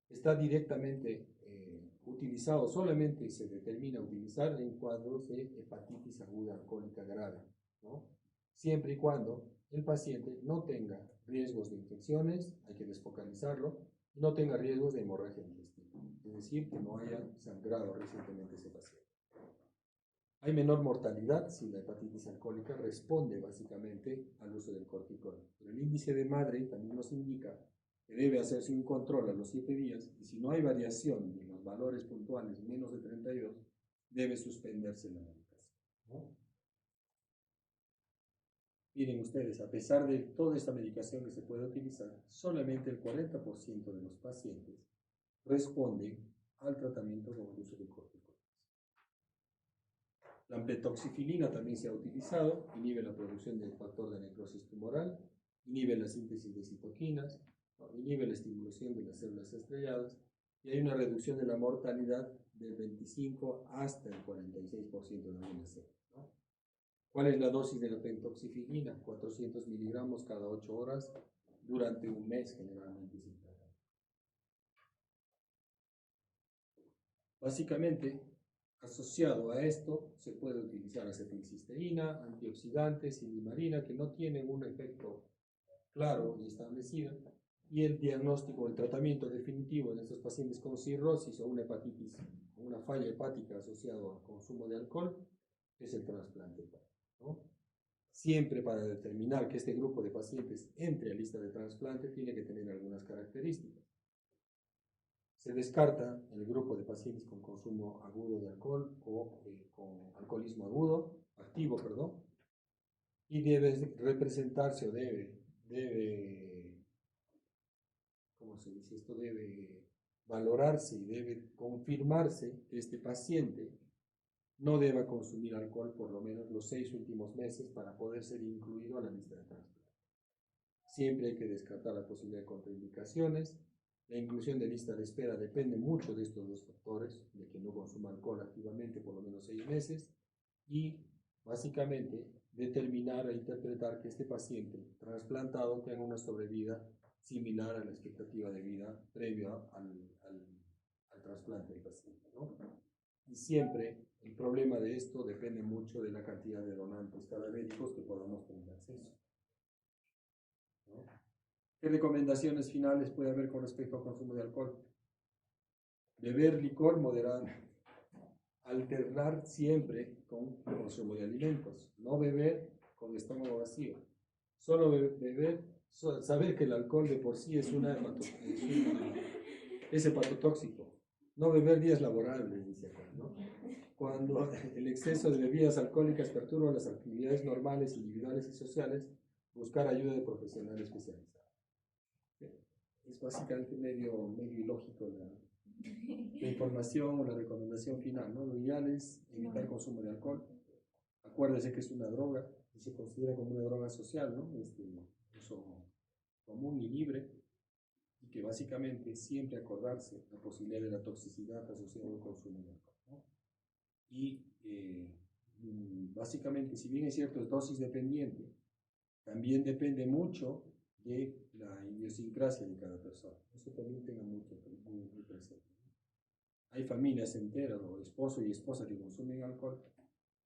Está directamente utilizado, solamente se determina utilizar en cuadros de hepatitis aguda alcohólica grave, ¿no? Siempre y cuando el paciente no tenga riesgos de infecciones, hay que desfocalizarlo, no tenga riesgos de hemorragia digestiva, es decir, que no haya sangrado recientemente ese paciente. Hay menor mortalidad si la hepatitis alcohólica responde básicamente al uso del corticoide. Pero el índice de madre también nos indica que debe hacerse un control a los 7 días y si no hay variación de los valores puntuales menos de 32, debe suspenderse la medicación, ¿no? Miren ustedes, a pesar de toda esta medicación que se puede utilizar, solamente el 40% de los pacientes responden al tratamiento con el uso del corticoide. La ampetoxifilina también se ha utilizado, inhibe la producción del factor de necrosis tumoral, inhibe la síntesis de citoquinas, inhibe la estimulación de las células estrelladas y hay una reducción de la mortalidad del 25 hasta el 46% de algunas células, ¿no? ¿Cuál es la dosis de la pentoxifilina? 400 miligramos cada 8 horas durante un mes generalmente. Básicamente, asociado a esto, se puede utilizar acetilcisteína, antioxidantes y limarina que no tienen un efecto claro y establecido. Y el diagnóstico, el tratamiento definitivo en estos pacientes con cirrosis o una hepatitis, una falla hepática asociada al consumo de alcohol, es el trasplante hepático, ¿no? Siempre para determinar que este grupo de pacientes entre a lista de trasplante tiene que tener algunas características. Se descarta el grupo de pacientes con consumo agudo de alcohol o con alcoholismo agudo, activo, perdón, y debe representarse o ¿cómo se dice esto? Debe valorarse y debe confirmarse que este paciente no deba consumir alcohol por lo menos los 6 últimos meses para poder ser incluido a la lista de trasplante. Siempre hay que descartar la posibilidad de contraindicaciones. La inclusión de lista de espera depende mucho de estos dos factores, de que no consuma alcohol activamente por lo menos 6 meses y básicamente determinar e interpretar que este paciente trasplantado tenga una sobrevida similar a la expectativa de vida previa al trasplante del paciente, ¿no? Y siempre el problema de esto depende mucho de la cantidad de donantes cadavéricos que podamos tener acceso, ¿no? ¿Qué recomendaciones finales puede haber con respecto al consumo de alcohol? Beber licor moderado, alternar siempre con consumo de alimentos, no beber con estómago vacío, solo beber, saber que el alcohol de por sí es hepatotóxico, no beber días laborables, dice acá, ¿no? Cuando el exceso de bebidas alcohólicas perturba las actividades normales, individuales y sociales, buscar ayuda de profesional especializado. Es básicamente medio ilógico la información o la recomendación final, ¿no? Lo ideal es evitar el consumo de alcohol. Acuérdese que es una droga y se considera como una droga social, ¿no? Uso común y libre, y que básicamente siempre acordarse la posibilidad de la toxicidad asociada al consumo de alcohol, ¿no? Y básicamente, si bien es cierto, es dosis dependiente, también depende mucho de la idiosincrasia de cada persona. Eso también tenga muy presente. Hay familias enteras, o esposo y esposa, que consumen alcohol.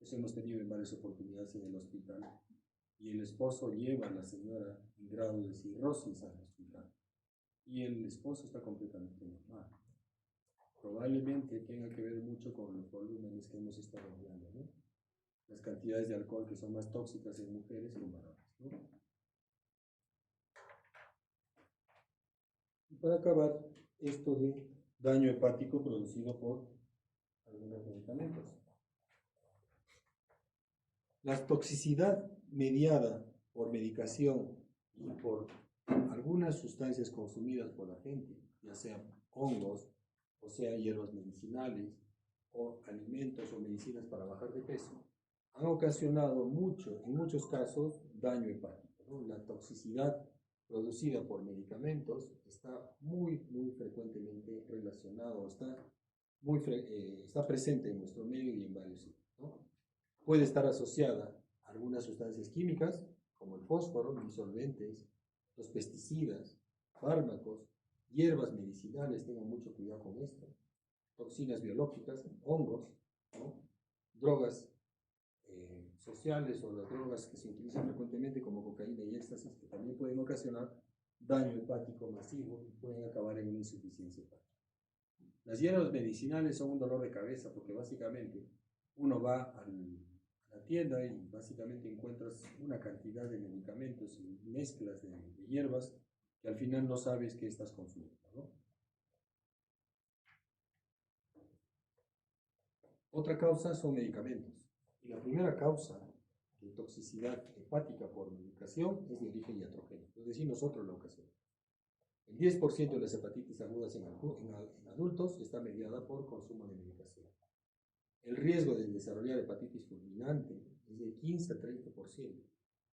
Eso hemos tenido en varias oportunidades en el hospital. Y el esposo lleva a la señora en grado de cirrosis al hospital. Y el esposo está completamente normal. Probablemente tenga que ver mucho con los volúmenes que hemos estado hablando, ¿no? Las cantidades de alcohol que son más tóxicas en mujeres que en varones, ¿no? Y para acabar, esto de daño hepático producido por algunos medicamentos. La toxicidad mediada por medicación y por algunas sustancias consumidas por la gente, ya sean hongos, o sea, hierbas medicinales, o alimentos o medicinas para bajar de peso, han ocasionado en muchos casos, daño hepático, ¿no? La toxicidad producida por medicamentos está muy frecuentemente relacionado, está presente en nuestro medio y en varios sitios, ¿no? Puede estar asociada a algunas sustancias químicas, como el fósforo, disolventes, los pesticidas, fármacos, hierbas medicinales, tengan mucho cuidado con esto, toxinas biológicas, hongos, ¿no? Drogas sociales o las drogas que se utilizan frecuentemente como cocaína y éxtasis, que también pueden ocasionar daño hepático masivo y pueden acabar en una insuficiencia hepática. Las hierbas medicinales son un dolor de cabeza porque básicamente uno va a la tienda y básicamente encuentras una cantidad de medicamentos y mezclas de hierbas que al final no sabes qué estás consumiendo, ¿no? Otra causa son medicamentos. Y la primera causa de toxicidad hepática por medicación es de origen iatrogénico, es decir, nosotros la ocasionamos. El 10% de las hepatitis agudas en adultos está mediada por consumo de medicación. El riesgo de desarrollar hepatitis fulminante es de 15 a 30%.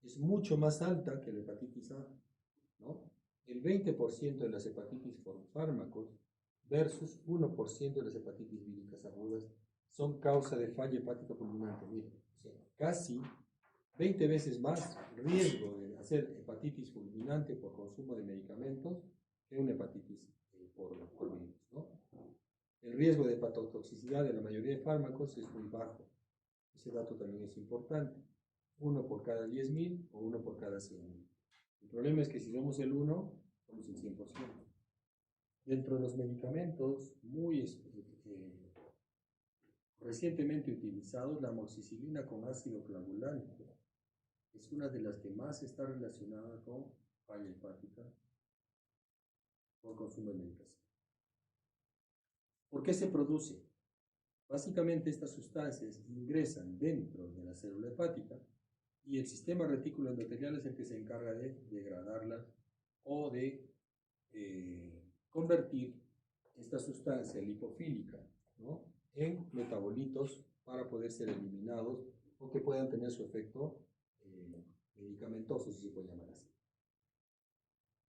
Es mucho más alta que la hepatitis A, ¿no? El 20% de las hepatitis por fármacos versus 1% de las hepatitis víricas agudas son causa de falla hepática fulminante. Miren, o sea, casi 20 veces más riesgo de hacer hepatitis fulminante por consumo de medicamentos que una hepatitis por virus, ¿no? El riesgo de hepatotoxicidad de la mayoría de fármacos es muy bajo. Ese dato también es importante. 1 por cada 10.000 o 1 por cada 100.000. El problema es que si somos el 1, somos el 100%. Dentro de los medicamentos recientemente utilizados, la amoxicilina con ácido clavulánico es una de las que más está relacionada con falla hepática por consumo de medicación. ¿Por qué se produce? Básicamente estas sustancias ingresan dentro de la célula hepática y el sistema retículo endotelial es el que se encarga de degradarlas o de convertir esta sustancia lipofílica, ¿no?, en metabolitos para poder ser eliminados o que puedan tener su efecto medicamentoso, si se puede llamar así.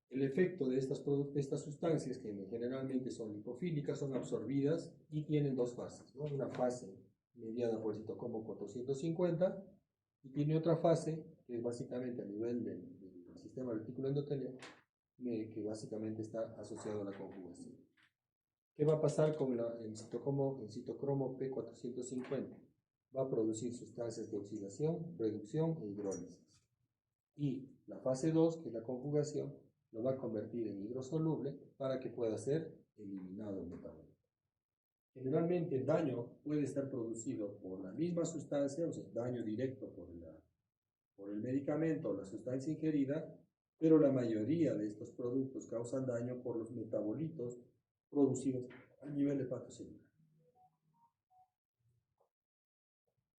El efecto de estas sustancias, que generalmente son lipofílicas, son absorbidas y tienen dos fases, ¿no? Una fase mediada por el citocromo P450 y tiene otra fase que es básicamente a nivel del sistema retículo endotelial, que básicamente está asociado a la conjugación. ¿Qué va a pasar con el citocromo P450? Va a producir sustancias de oxidación, reducción e hidrólisis. Y la fase 2, que es la conjugación, lo va a convertir en hidrosoluble para que pueda ser eliminado el metabólito. Generalmente el daño puede estar producido por la misma sustancia, o sea, daño directo por el medicamento o la sustancia ingerida, pero la mayoría de estos productos causan daño por los metabolitos producidos a nivel hepatocelular.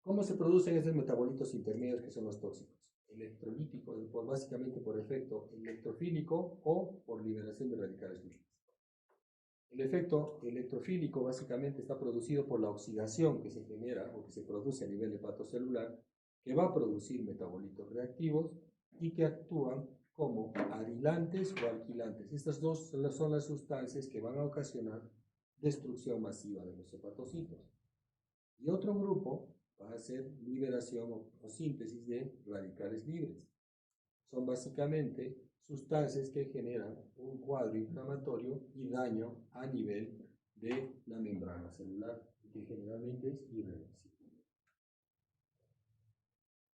¿Cómo se producen estos metabolitos intermedios que son los tóxicos? Electrolítico, básicamente por efecto electrofílico o por liberación de radicales libres. El efecto electrofílico básicamente está producido por la oxidación que se genera o que se produce a nivel hepatocelular, que va a producir metabolitos reactivos y que actúan como arilantes o alquilantes. Estas dos son las sustancias que van a ocasionar destrucción masiva de los hepatocitos. Y otro grupo va a ser liberación o síntesis de radicales libres. Son básicamente sustancias que generan un cuadro inflamatorio y daño a nivel de la membrana celular, que generalmente es irreversible.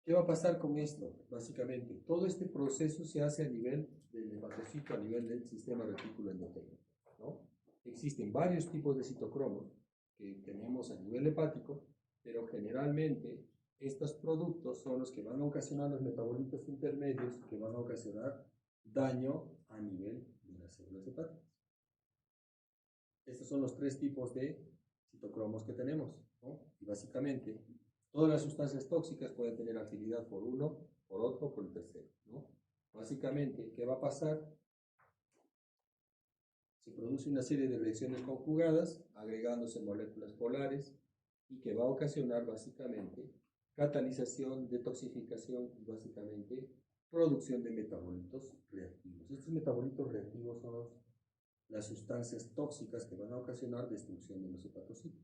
¿Qué va a pasar con esto? Básicamente, todo este proceso se hace a nivel del hepatocito, a nivel del sistema retículo endotelial, ¿no? Existen varios tipos de citocromos que tenemos a nivel hepático, pero generalmente estos productos son los que van a ocasionar los metabolitos intermedios que van a ocasionar daño a nivel de las células hepáticas. Estos son los tres tipos de citocromos que tenemos, ¿no? Y básicamente todas las sustancias tóxicas pueden tener afinidad por uno, por otro, por el tercero, ¿no? Básicamente, ¿qué va a pasar? Se produce una serie de reacciones conjugadas, agregándose moléculas polares, y que va a ocasionar básicamente catalización, detoxificación y básicamente producción de metabolitos reactivos. Estos metabolitos reactivos son las sustancias tóxicas que van a ocasionar destrucción de los hepatocitos.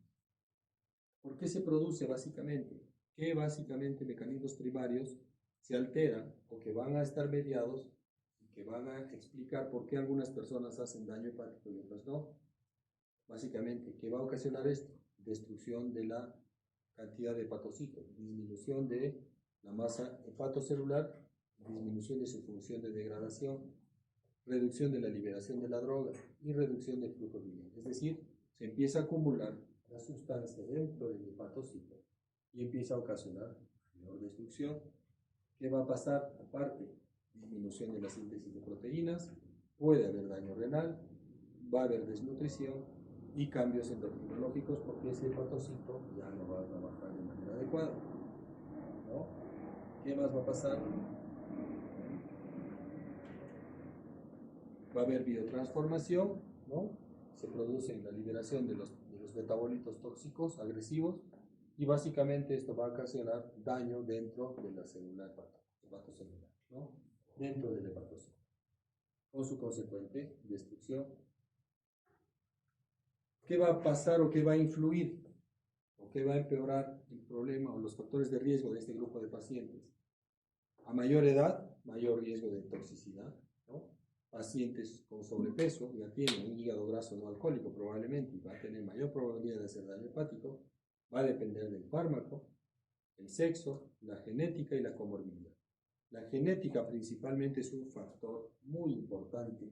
¿Por qué se produce básicamente? ¿Qué básicamente mecanismos primarios se alteran o que van a estar mediados y que van a explicar por qué algunas personas hacen daño hepático y otras no? Básicamente, ¿qué va a ocasionar esto? Destrucción de la cantidad de hepatocitos, disminución de la masa hepatocelular, disminución de su función de degradación, reducción de la liberación de la droga y reducción del flujo biliar. Es decir, se empieza a acumular la sustancia dentro del hepatocito y empieza a ocasionar mayor destrucción. ¿Qué va a pasar? Aparte, disminución de la síntesis de proteínas, puede haber daño renal, va a haber desnutrición y cambios endocrinológicos porque ese hepatocito ya no va a trabajar de manera adecuada, ¿no? ¿Qué más va a pasar? Va a haber biotransformación, ¿no? Se produce la liberación de los metabolitos tóxicos, agresivos, y básicamente esto va a ocasionar daño dentro de la célula hepatocelular, ¿no? Dentro del hepatocito, con su consecuente destrucción. ¿Qué va a pasar o qué va a influir o qué va a empeorar el problema o los factores de riesgo de este grupo de pacientes? A mayor edad, mayor riesgo de toxicidad, ¿no? Pacientes con sobrepeso ya tienen un hígado graso no alcohólico probablemente y va a tener mayor probabilidad de hacer daño hepático. Va a depender del fármaco, el sexo, la genética y la comorbilidad. La genética principalmente es un factor muy importante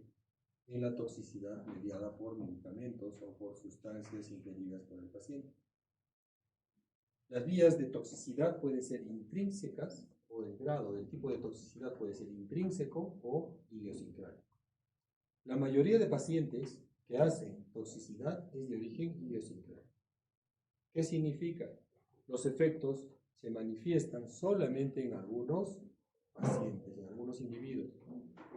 en la toxicidad mediada por medicamentos o por sustancias ingeridas por el paciente. Las vías de toxicidad pueden ser intrínsecas o el grado del tipo de toxicidad puede ser intrínseco o idiosincrático. La mayoría de pacientes que hacen toxicidad es de origen idiosincrático. ¿Qué significa? Los efectos se manifiestan solamente en algunos pacientes, en algunos individuos,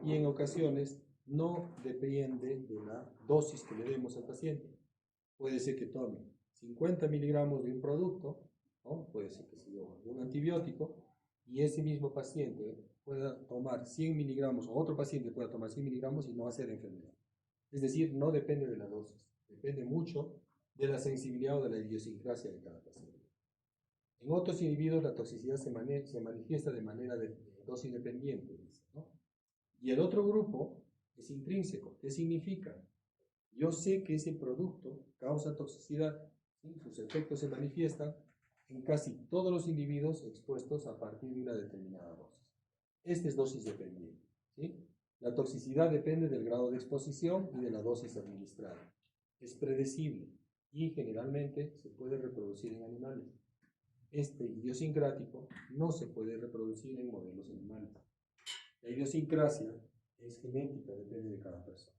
y en ocasiones no depende de la dosis que le demos al paciente. Puede ser que tome 50 miligramos de un producto, ¿no? Puede ser que sea un antibiótico, y ese mismo paciente pueda tomar 100 miligramos, o otro paciente pueda tomar 100 miligramos y no hacer enfermedad. Es decir, no depende de la dosis, depende mucho de la sensibilidad o de la idiosincrasia de cada paciente. En otros individuos la toxicidad se manifiesta de manera de dosis dependiente, ¿no? Y el otro grupo es intrínseco. ¿Qué significa? Yo sé que ese producto causa toxicidad, ¿sí? Sus efectos se manifiestan en casi todos los individuos expuestos a partir de una determinada dosis. Este es dosis dependiente, ¿sí? La toxicidad depende del grado de exposición y de la dosis administrada. Es predecible y generalmente se puede reproducir en animales. Este idiosincrático no se puede reproducir en modelos animales. La idiosincrasia es genética, depende de cada persona.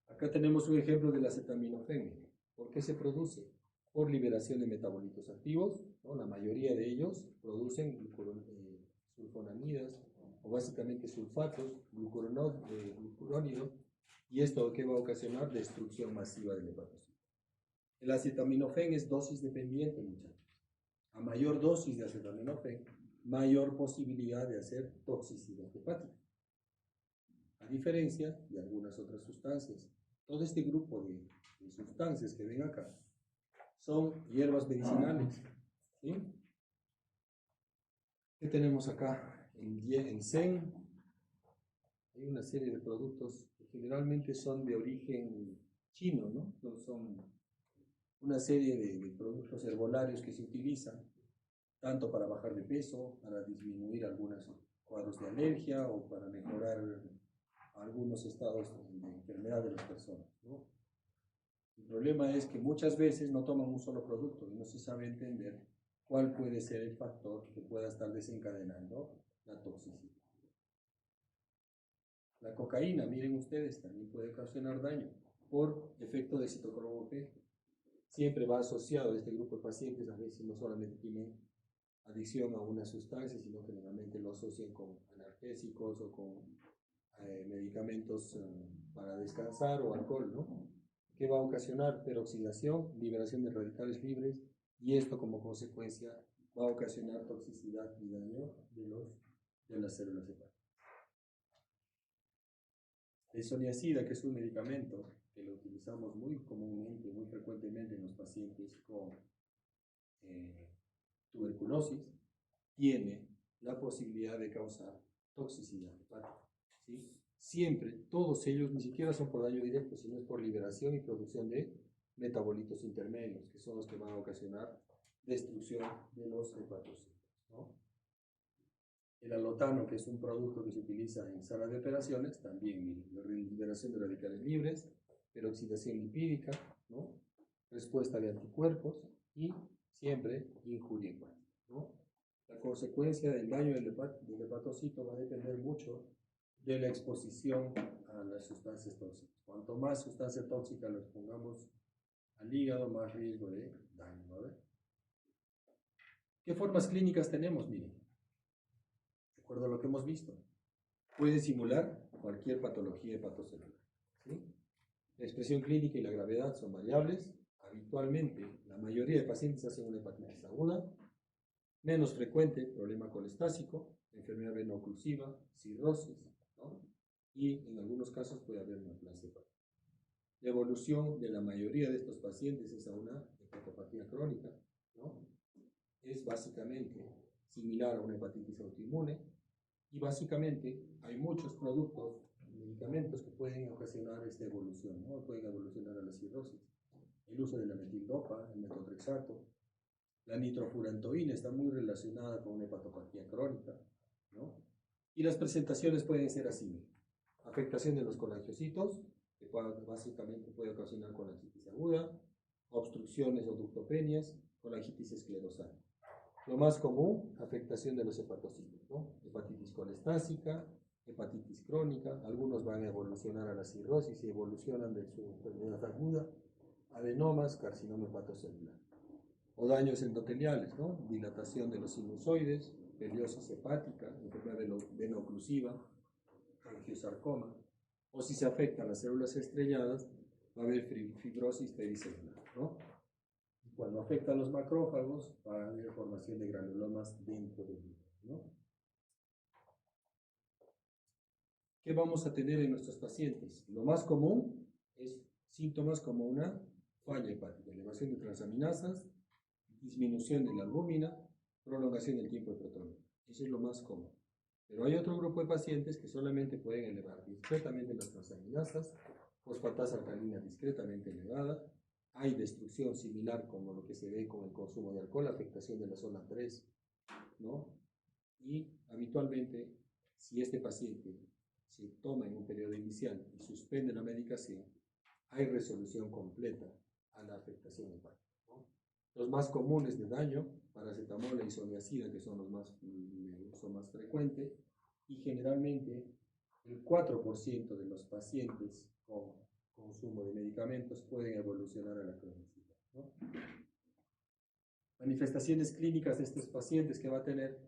Acá tenemos un ejemplo del acetaminofén. ¿Por qué se produce? Por liberación de metabolitos activos, ¿no? La mayoría de ellos producen sulfonamidas o básicamente sulfatos, glucurónido, y esto que va a ocasionar destrucción masiva del hepatocito. El acetaminofén es dosis dependiente, muchachos. A mayor dosis de acetaminofén, mayor posibilidad de hacer toxicidad hepática. A diferencia de algunas otras sustancias. Todo este grupo de sustancias que ven acá son hierbas medicinales, ¿sí? ¿Qué tenemos acá? El Zen. Hay una serie de productos que generalmente son de origen chino, ¿no? Son una serie de productos herbolarios que se utilizan tanto para bajar de peso, para disminuir algunos cuadros de alergia o para mejorar algunos estados de enfermedad de las personas, ¿no? El problema es que muchas veces no toman un solo producto y no se sabe entender cuál puede ser el factor que pueda estar desencadenando la toxicidad. La cocaína, miren ustedes, también puede ocasionar daño por efecto de citocromo P. Siempre va asociado a este grupo de pacientes, a veces no solamente tienen adicción a una sustancia, sino que normalmente lo asocian con analgésicos o con medicamentos para descansar o alcohol, ¿no? Que va a ocasionar peroxidación, liberación de radicales libres, y esto como consecuencia va a ocasionar toxicidad y daño de las células hepáticas. La isoniazida, que es un medicamento que lo utilizamos muy comúnmente, muy frecuentemente en los pacientes con tuberculosis, tiene la posibilidad de causar toxicidad hepática, ¿sí? Siempre, todos ellos ni siquiera son por daño directo, sino es por liberación y producción de metabolitos intermedios, que son los que van a ocasionar destrucción de los hepatocitos, ¿no? El alotano, que es un producto que se utiliza en salas de operaciones, también liberación de radicales libres, peroxidación lipídica, ¿no? Respuesta de anticuerpos y siempre injuria hepática, ¿no? La consecuencia del daño del hepatocito va a depender mucho de la exposición a las sustancias tóxicas. Cuanto más sustancia tóxica le pongamos al hígado, más riesgo de daño, ¿no? ¿Qué formas clínicas tenemos? Miren, de acuerdo a lo que hemos visto, puede simular cualquier patología hepatocelular, ¿sí? La expresión clínica y la gravedad son variables. Habitualmente, la mayoría de pacientes hacen una hepatitis aguda, menos frecuente, problema colestásico, enfermedad veno-oclusiva, cirrosis, ¿no? Y en algunos casos puede haber neoplasia hepática. La evolución de la mayoría de estos pacientes es a una hepatopatía crónica, ¿no? Es básicamente similar a una hepatitis autoinmune, y básicamente hay muchos productos, medicamentos que pueden ocasionar esta evolución, ¿no? Pueden evolucionar a la cirrosis. El uso de la metildopa, el metotrexato, la nitrofurantoína está muy relacionada con una hepatopatía crónica, ¿no? Y las presentaciones pueden ser así: afectación de los colangiocitos, que básicamente puede ocasionar colangitis aguda, obstrucciones o ductopenias, colangitis esclerosal. Lo más común, afectación de los hepatocitos, ¿no? Hepatitis colestásica, hepatitis crónica, algunos van a evolucionar a la cirrosis y evolucionan de su enfermedad aguda, adenomas, carcinoma hepatocelular. O daños endoteliales, ¿no? Dilatación de los sinusoides, peliosis hepática, enfermedad veno-oclusiva, angiosarcoma. O si se afectan las células estrelladas, va a haber fibrosis pericelular, ¿no? Cuando afecta a los macrófagos, va a haber formación de granulomas dentro del hígado, ¿no? ¿Qué vamos a tener en nuestros pacientes? Lo más común es síntomas como una falla hepática, elevación de transaminasas, disminución de la albúmina, prolongación del tiempo de protonía. Eso es lo más común. Pero hay otro grupo de pacientes que solamente pueden elevar discretamente las transaminasas, fosfatasa alcalina discretamente elevada. Hay destrucción similar como lo que se ve con el consumo de alcohol, afectación de la zona 3, ¿no? Y habitualmente, si este paciente se toma en un periodo inicial y suspende la medicación, hay resolución completa a la afectación hepática, ¿no? Los más comunes de daño, paracetamol e isoniazida, que son los más frecuentes, y generalmente el 4% de los pacientes con consumo de medicamentos pueden evolucionar a la cronicidad, ¿no? Manifestaciones clínicas de estos pacientes que va a tener,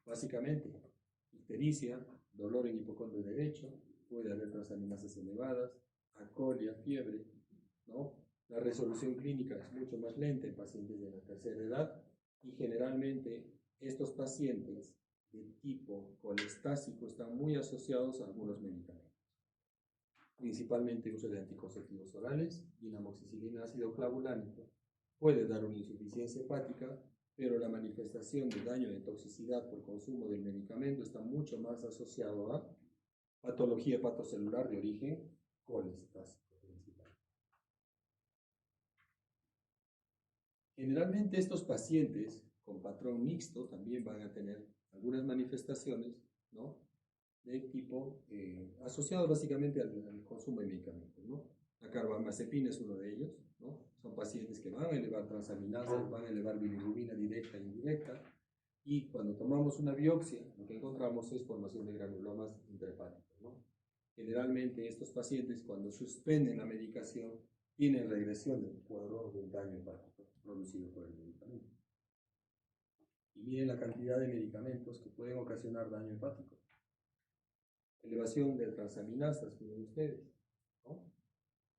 básicamente, ictericia, dolor en hipocondrio derecho, puede haber transaminasas elevadas, acolia, fiebre, ¿no? La resolución clínica es mucho más lenta en pacientes de la tercera edad, y generalmente estos pacientes de tipo colestásico están muy asociados a algunos medicamentos, principalmente uso de anticonceptivos orales y la amoxicilina ácido clavulánico. Puede dar una insuficiencia hepática, pero la manifestación de daño de toxicidad por consumo del medicamento está mucho más asociado a patología hepatocelular de origen colestásico. Generalmente estos pacientes con patrón mixto también van a tener algunas manifestaciones, ¿no? De tipo asociado básicamente al consumo de medicamentos, ¿no? La carbamazepina es uno de ellos, ¿no? Son pacientes que van a elevar transaminasas, van a elevar bilirrubina directa e indirecta, y cuando tomamos una biopsia, lo que encontramos es formación de granulomas intrahepáticos, ¿no? Generalmente estos pacientes, cuando suspenden la medicación, tienen regresión del cuadro del daño hepático producido por el medicamento. Y miren la cantidad de medicamentos que pueden ocasionar daño hepático. Elevación de transaminasas, miren ustedes, ¿no?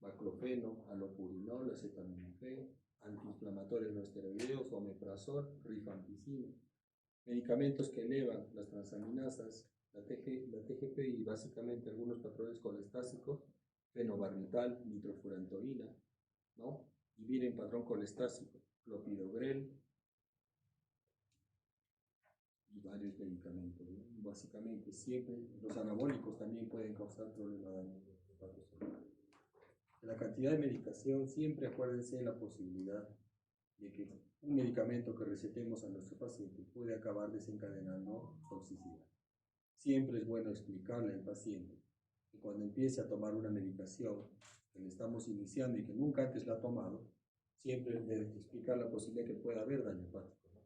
Baclofeno, alopurinol, acetaminofén, antiinflamatorios no esteroideos, omeprazol, rifampicina. Medicamentos que elevan las transaminasas, la TGP y básicamente algunos patrones colestásicos, fenobarbital, nitrofurantoína, ¿no? Y miren patrón colestásico, clopidogrel y varios medicamentos, ¿no? Básicamente siempre los anabólicos también pueden causar problemas de hepatocellular. La cantidad de medicación, siempre acuérdense de la posibilidad de que un medicamento que recetemos a nuestro paciente puede acabar desencadenando toxicidad. Siempre es bueno explicarle al paciente que cuando empiece a tomar una medicación que le estamos iniciando y que nunca antes la ha tomado, siempre le explicar la posibilidad que pueda haber daño hepático, ¿no?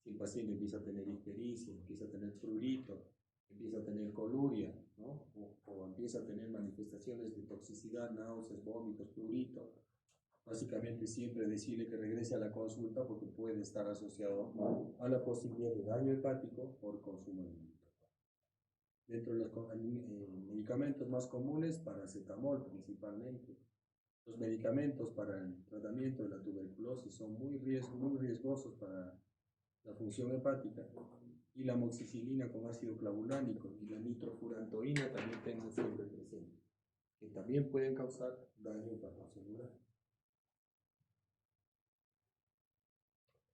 Si el paciente empieza a tener ictericia, empieza a tener prurito, empieza a tener coluria, ¿no? o empieza a tener manifestaciones de toxicidad, náuseas, vómitos, prurito, básicamente siempre decirle que regrese a la consulta porque puede estar asociado a la posibilidad de daño hepático por consumo de medicamentos. Dentro de los medicamentos más comunes, paracetamol principalmente. Los medicamentos para el tratamiento de la tuberculosis son muy riesgosos para la función hepática. Y la amoxicilina con ácido clavulánico y la nitrofurantoína también tengan siempre presente, que también pueden causar daño hepatocelular.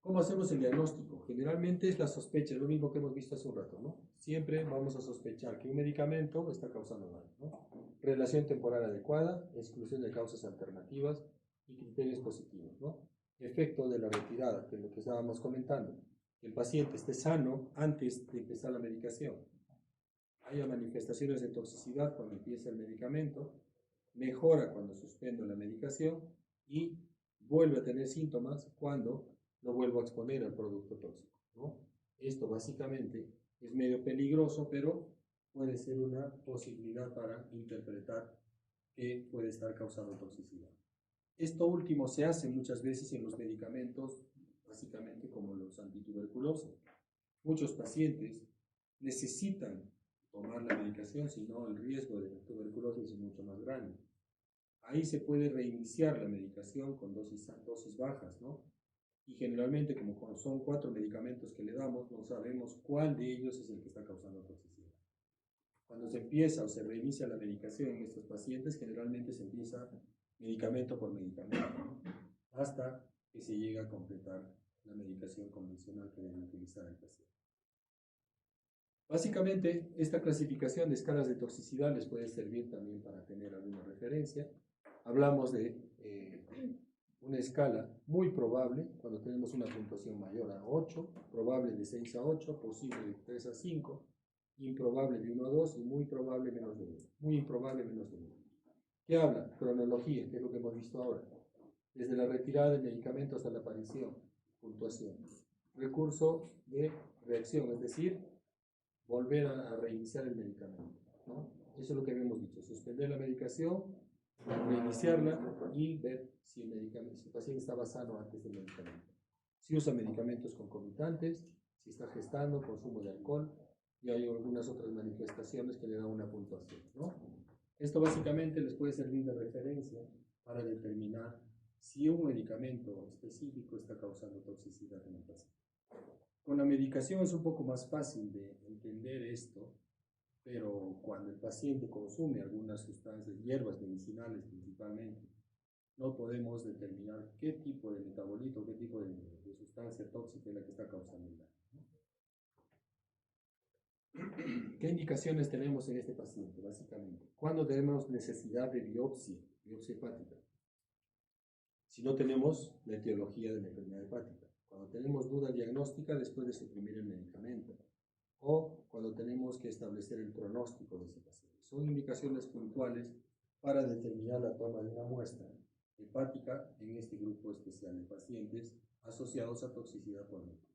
¿Cómo hacemos el diagnóstico? Generalmente es la sospecha, es lo mismo que hemos visto hace un rato, ¿no? Siempre vamos a sospechar que un medicamento está causando daño, ¿no? Relación temporal adecuada, exclusión de causas alternativas y criterios positivos, ¿no? Efecto de la retirada, que es lo que estábamos comentando. Que el paciente esté sano antes de empezar la medicación. Haya manifestaciones de toxicidad cuando empieza el medicamento, mejora cuando suspendo la medicación y vuelve a tener síntomas cuando lo vuelvo a exponer al producto tóxico, ¿no? Esto básicamente es medio peligroso, pero puede ser una posibilidad para interpretar que puede estar causando toxicidad. Esto último se hace muchas veces en los medicamentos, básicamente como los antituberculosos. Muchos pacientes necesitan tomar la medicación, si no el riesgo de tuberculosis es mucho más grande. Ahí se puede reiniciar la medicación con dosis bajas, ¿no? Y generalmente, como son 4 medicamentos que le damos, no sabemos cuál de ellos es el que está causando toxicidad. Cuando se empieza o se reinicia la medicación en estos pacientes, generalmente se empieza medicamento por medicamento, ¿no? Hasta que se llega a completar la medicación convencional que debe utilizar el paciente. Básicamente, esta clasificación de escalas de toxicidad les puede servir también para tener alguna referencia. Hablamos de una escala muy probable, cuando tenemos una puntuación mayor a 8, probable de 6 a 8, posible de 3 a 5, improbable de 1 a 2 y muy probable menos de 1. Muy improbable menos de 1. ¿Qué habla? Cronología, que es lo que hemos visto ahora. Desde la retirada del medicamento hasta la aparición, puntuación. Recurso de reacción, es decir, volver a reiniciar el medicamento, ¿no? Eso es lo que habíamos dicho, suspender la medicación, reiniciarla y ver si el paciente estaba sano antes del medicamento. Si usa medicamentos concomitantes, si está gestando, consumo de alcohol, y hay algunas otras manifestaciones que le dan una puntuación, ¿no? Esto básicamente les puede servir de referencia para determinar si un medicamento específico está causando toxicidad en el paciente. Con la medicación es un poco más fácil de entender esto, pero cuando el paciente consume algunas sustancias, hierbas medicinales principalmente, no podemos determinar qué tipo de metabolito, qué tipo de sustancia tóxica es la que está causando el daño, ¿no? ¿Qué indicaciones tenemos en este paciente, básicamente? ¿Cuándo tenemos necesidad de biopsia hepática? Si no tenemos la etiología de la enfermedad hepática. Cuando tenemos duda diagnóstica después de suprimir el medicamento. O cuando tenemos que establecer el pronóstico de ese paciente. Son indicaciones puntuales para determinar la toma de una muestra hepática en este grupo especial de pacientes asociados a toxicidad por mercurio.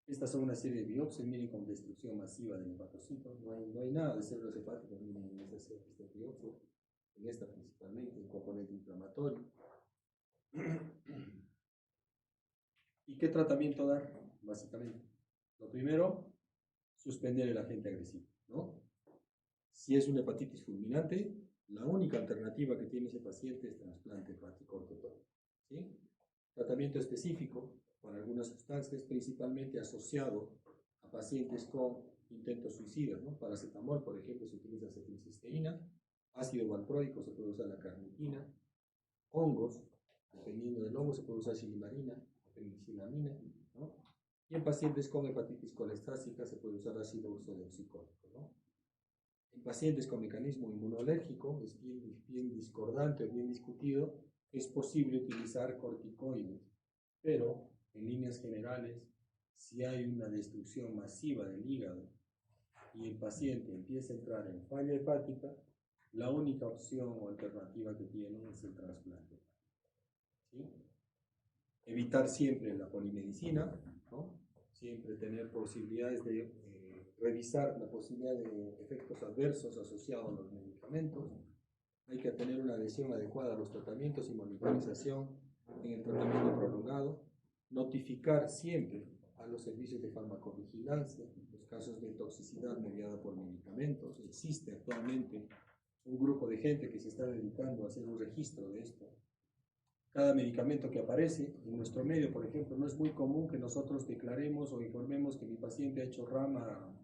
Estas son una serie de biopsias, miren, con destrucción masiva del hepatocito. No hay nada de células hepáticas, miren, en esta biopsia, en esta principalmente, el componente inflamatorio. ¿Y qué tratamiento dar? básicamente. Lo primero, suspender el agente agresivo, ¿no? Si es una hepatitis fulminante, la única alternativa que tiene ese paciente es trasplante hepático ortotópico, ¿sí? Tratamiento específico para algunas sustancias, principalmente asociado a pacientes con intentos suicidas, ¿no? Paracetamol, por ejemplo, se utiliza acetilcisteína, ácido valproico se puede usar la carnitina, hongos, dependiendo del hongo se puede usar silimarina o penicillamina, ¿no? Y en pacientes con hepatitis colestática se puede usar ácido ursodeoxicólico, ¿no? En pacientes con mecanismo inmunológico, es bien discordante o bien discutido, es posible utilizar corticoides, pero en líneas generales, si hay una destrucción masiva del hígado y el paciente empieza a entrar en falla hepática, la única opción o alternativa que tiene es el trasplante. ¿Sí? Evitar siempre la polimedicina, ¿no? Siempre tener posibilidades de revisar la posibilidad de efectos adversos asociados a los medicamentos. Hay que tener una adhesión adecuada a los tratamientos y monitorización en el tratamiento prolongado. Notificar siempre a los servicios de farmacovigilancia los casos de toxicidad mediada por medicamentos. Existe actualmente un grupo de gente que se está dedicando a hacer un registro de esto. Cada medicamento que aparece en nuestro medio, por ejemplo, no es muy común que nosotros declaremos o informemos que mi paciente ha hecho rama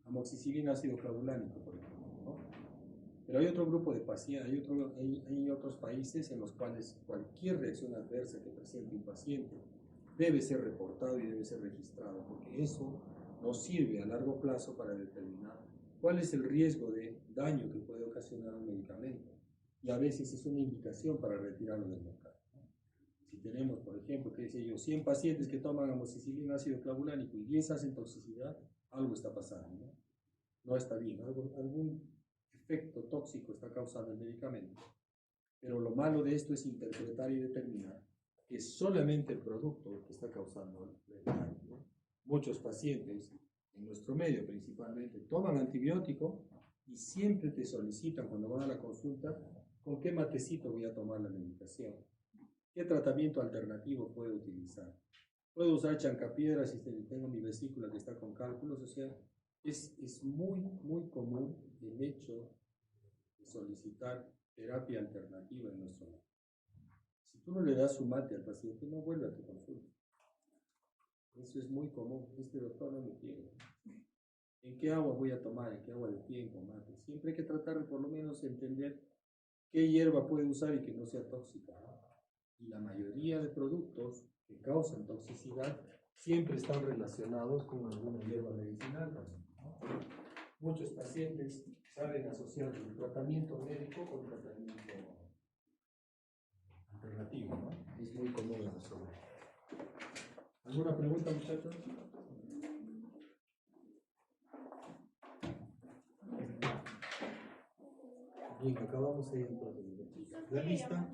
amoxicilina ácido clavulánico, por ejemplo, ¿no? Pero hay otro grupo de pacientes, hay otros países en los cuales cualquier reacción adversa que presente un paciente debe ser reportado y debe ser registrado, porque eso nos sirve a largo plazo para determinar cuál es el riesgo de daño que puede ocasionar un medicamento. Y a veces es una indicación para retirarlo del mercado. Si tenemos, por ejemplo, 100 pacientes que toman amoxicilina ácido clavulánico y 10 hacen toxicidad, algo está pasando, ¿no? No está bien, algún efecto tóxico está causando el medicamento. Pero lo malo de esto es interpretar y determinar que es solamente el producto el que está causando el daño, ¿no? Muchos pacientes, en nuestro medio principalmente, toman antibiótico y siempre te solicitan cuando van a la consulta con qué matecito voy a tomar la medicación. ¿Qué tratamiento alternativo puedo utilizar? Puedo usar chancapiedras si tengo mi vesícula que está con cálculos, o sea, es muy común el hecho de solicitar terapia alternativa en nuestro medio. Si tú no le das su mate al paciente, no vuelve a tu consulta. Eso es muy común. Este doctor no me quiere. ¿En qué agua voy a tomar? ¿En qué agua de tiempo, mate? Siempre hay que tratar de por lo menos entender qué hierba puede usar y que no sea tóxica, ¿no? Y la mayoría de productos que causan toxicidad siempre están relacionados con alguna hierba medicinal, ¿no? Muchos pacientes saben asociar el tratamiento médico con tratamiento alternativo, ¿no? Es muy común en nuestro medio. ¿Alguna pregunta, muchachos? Bien, acabamos ahí entonces la lista.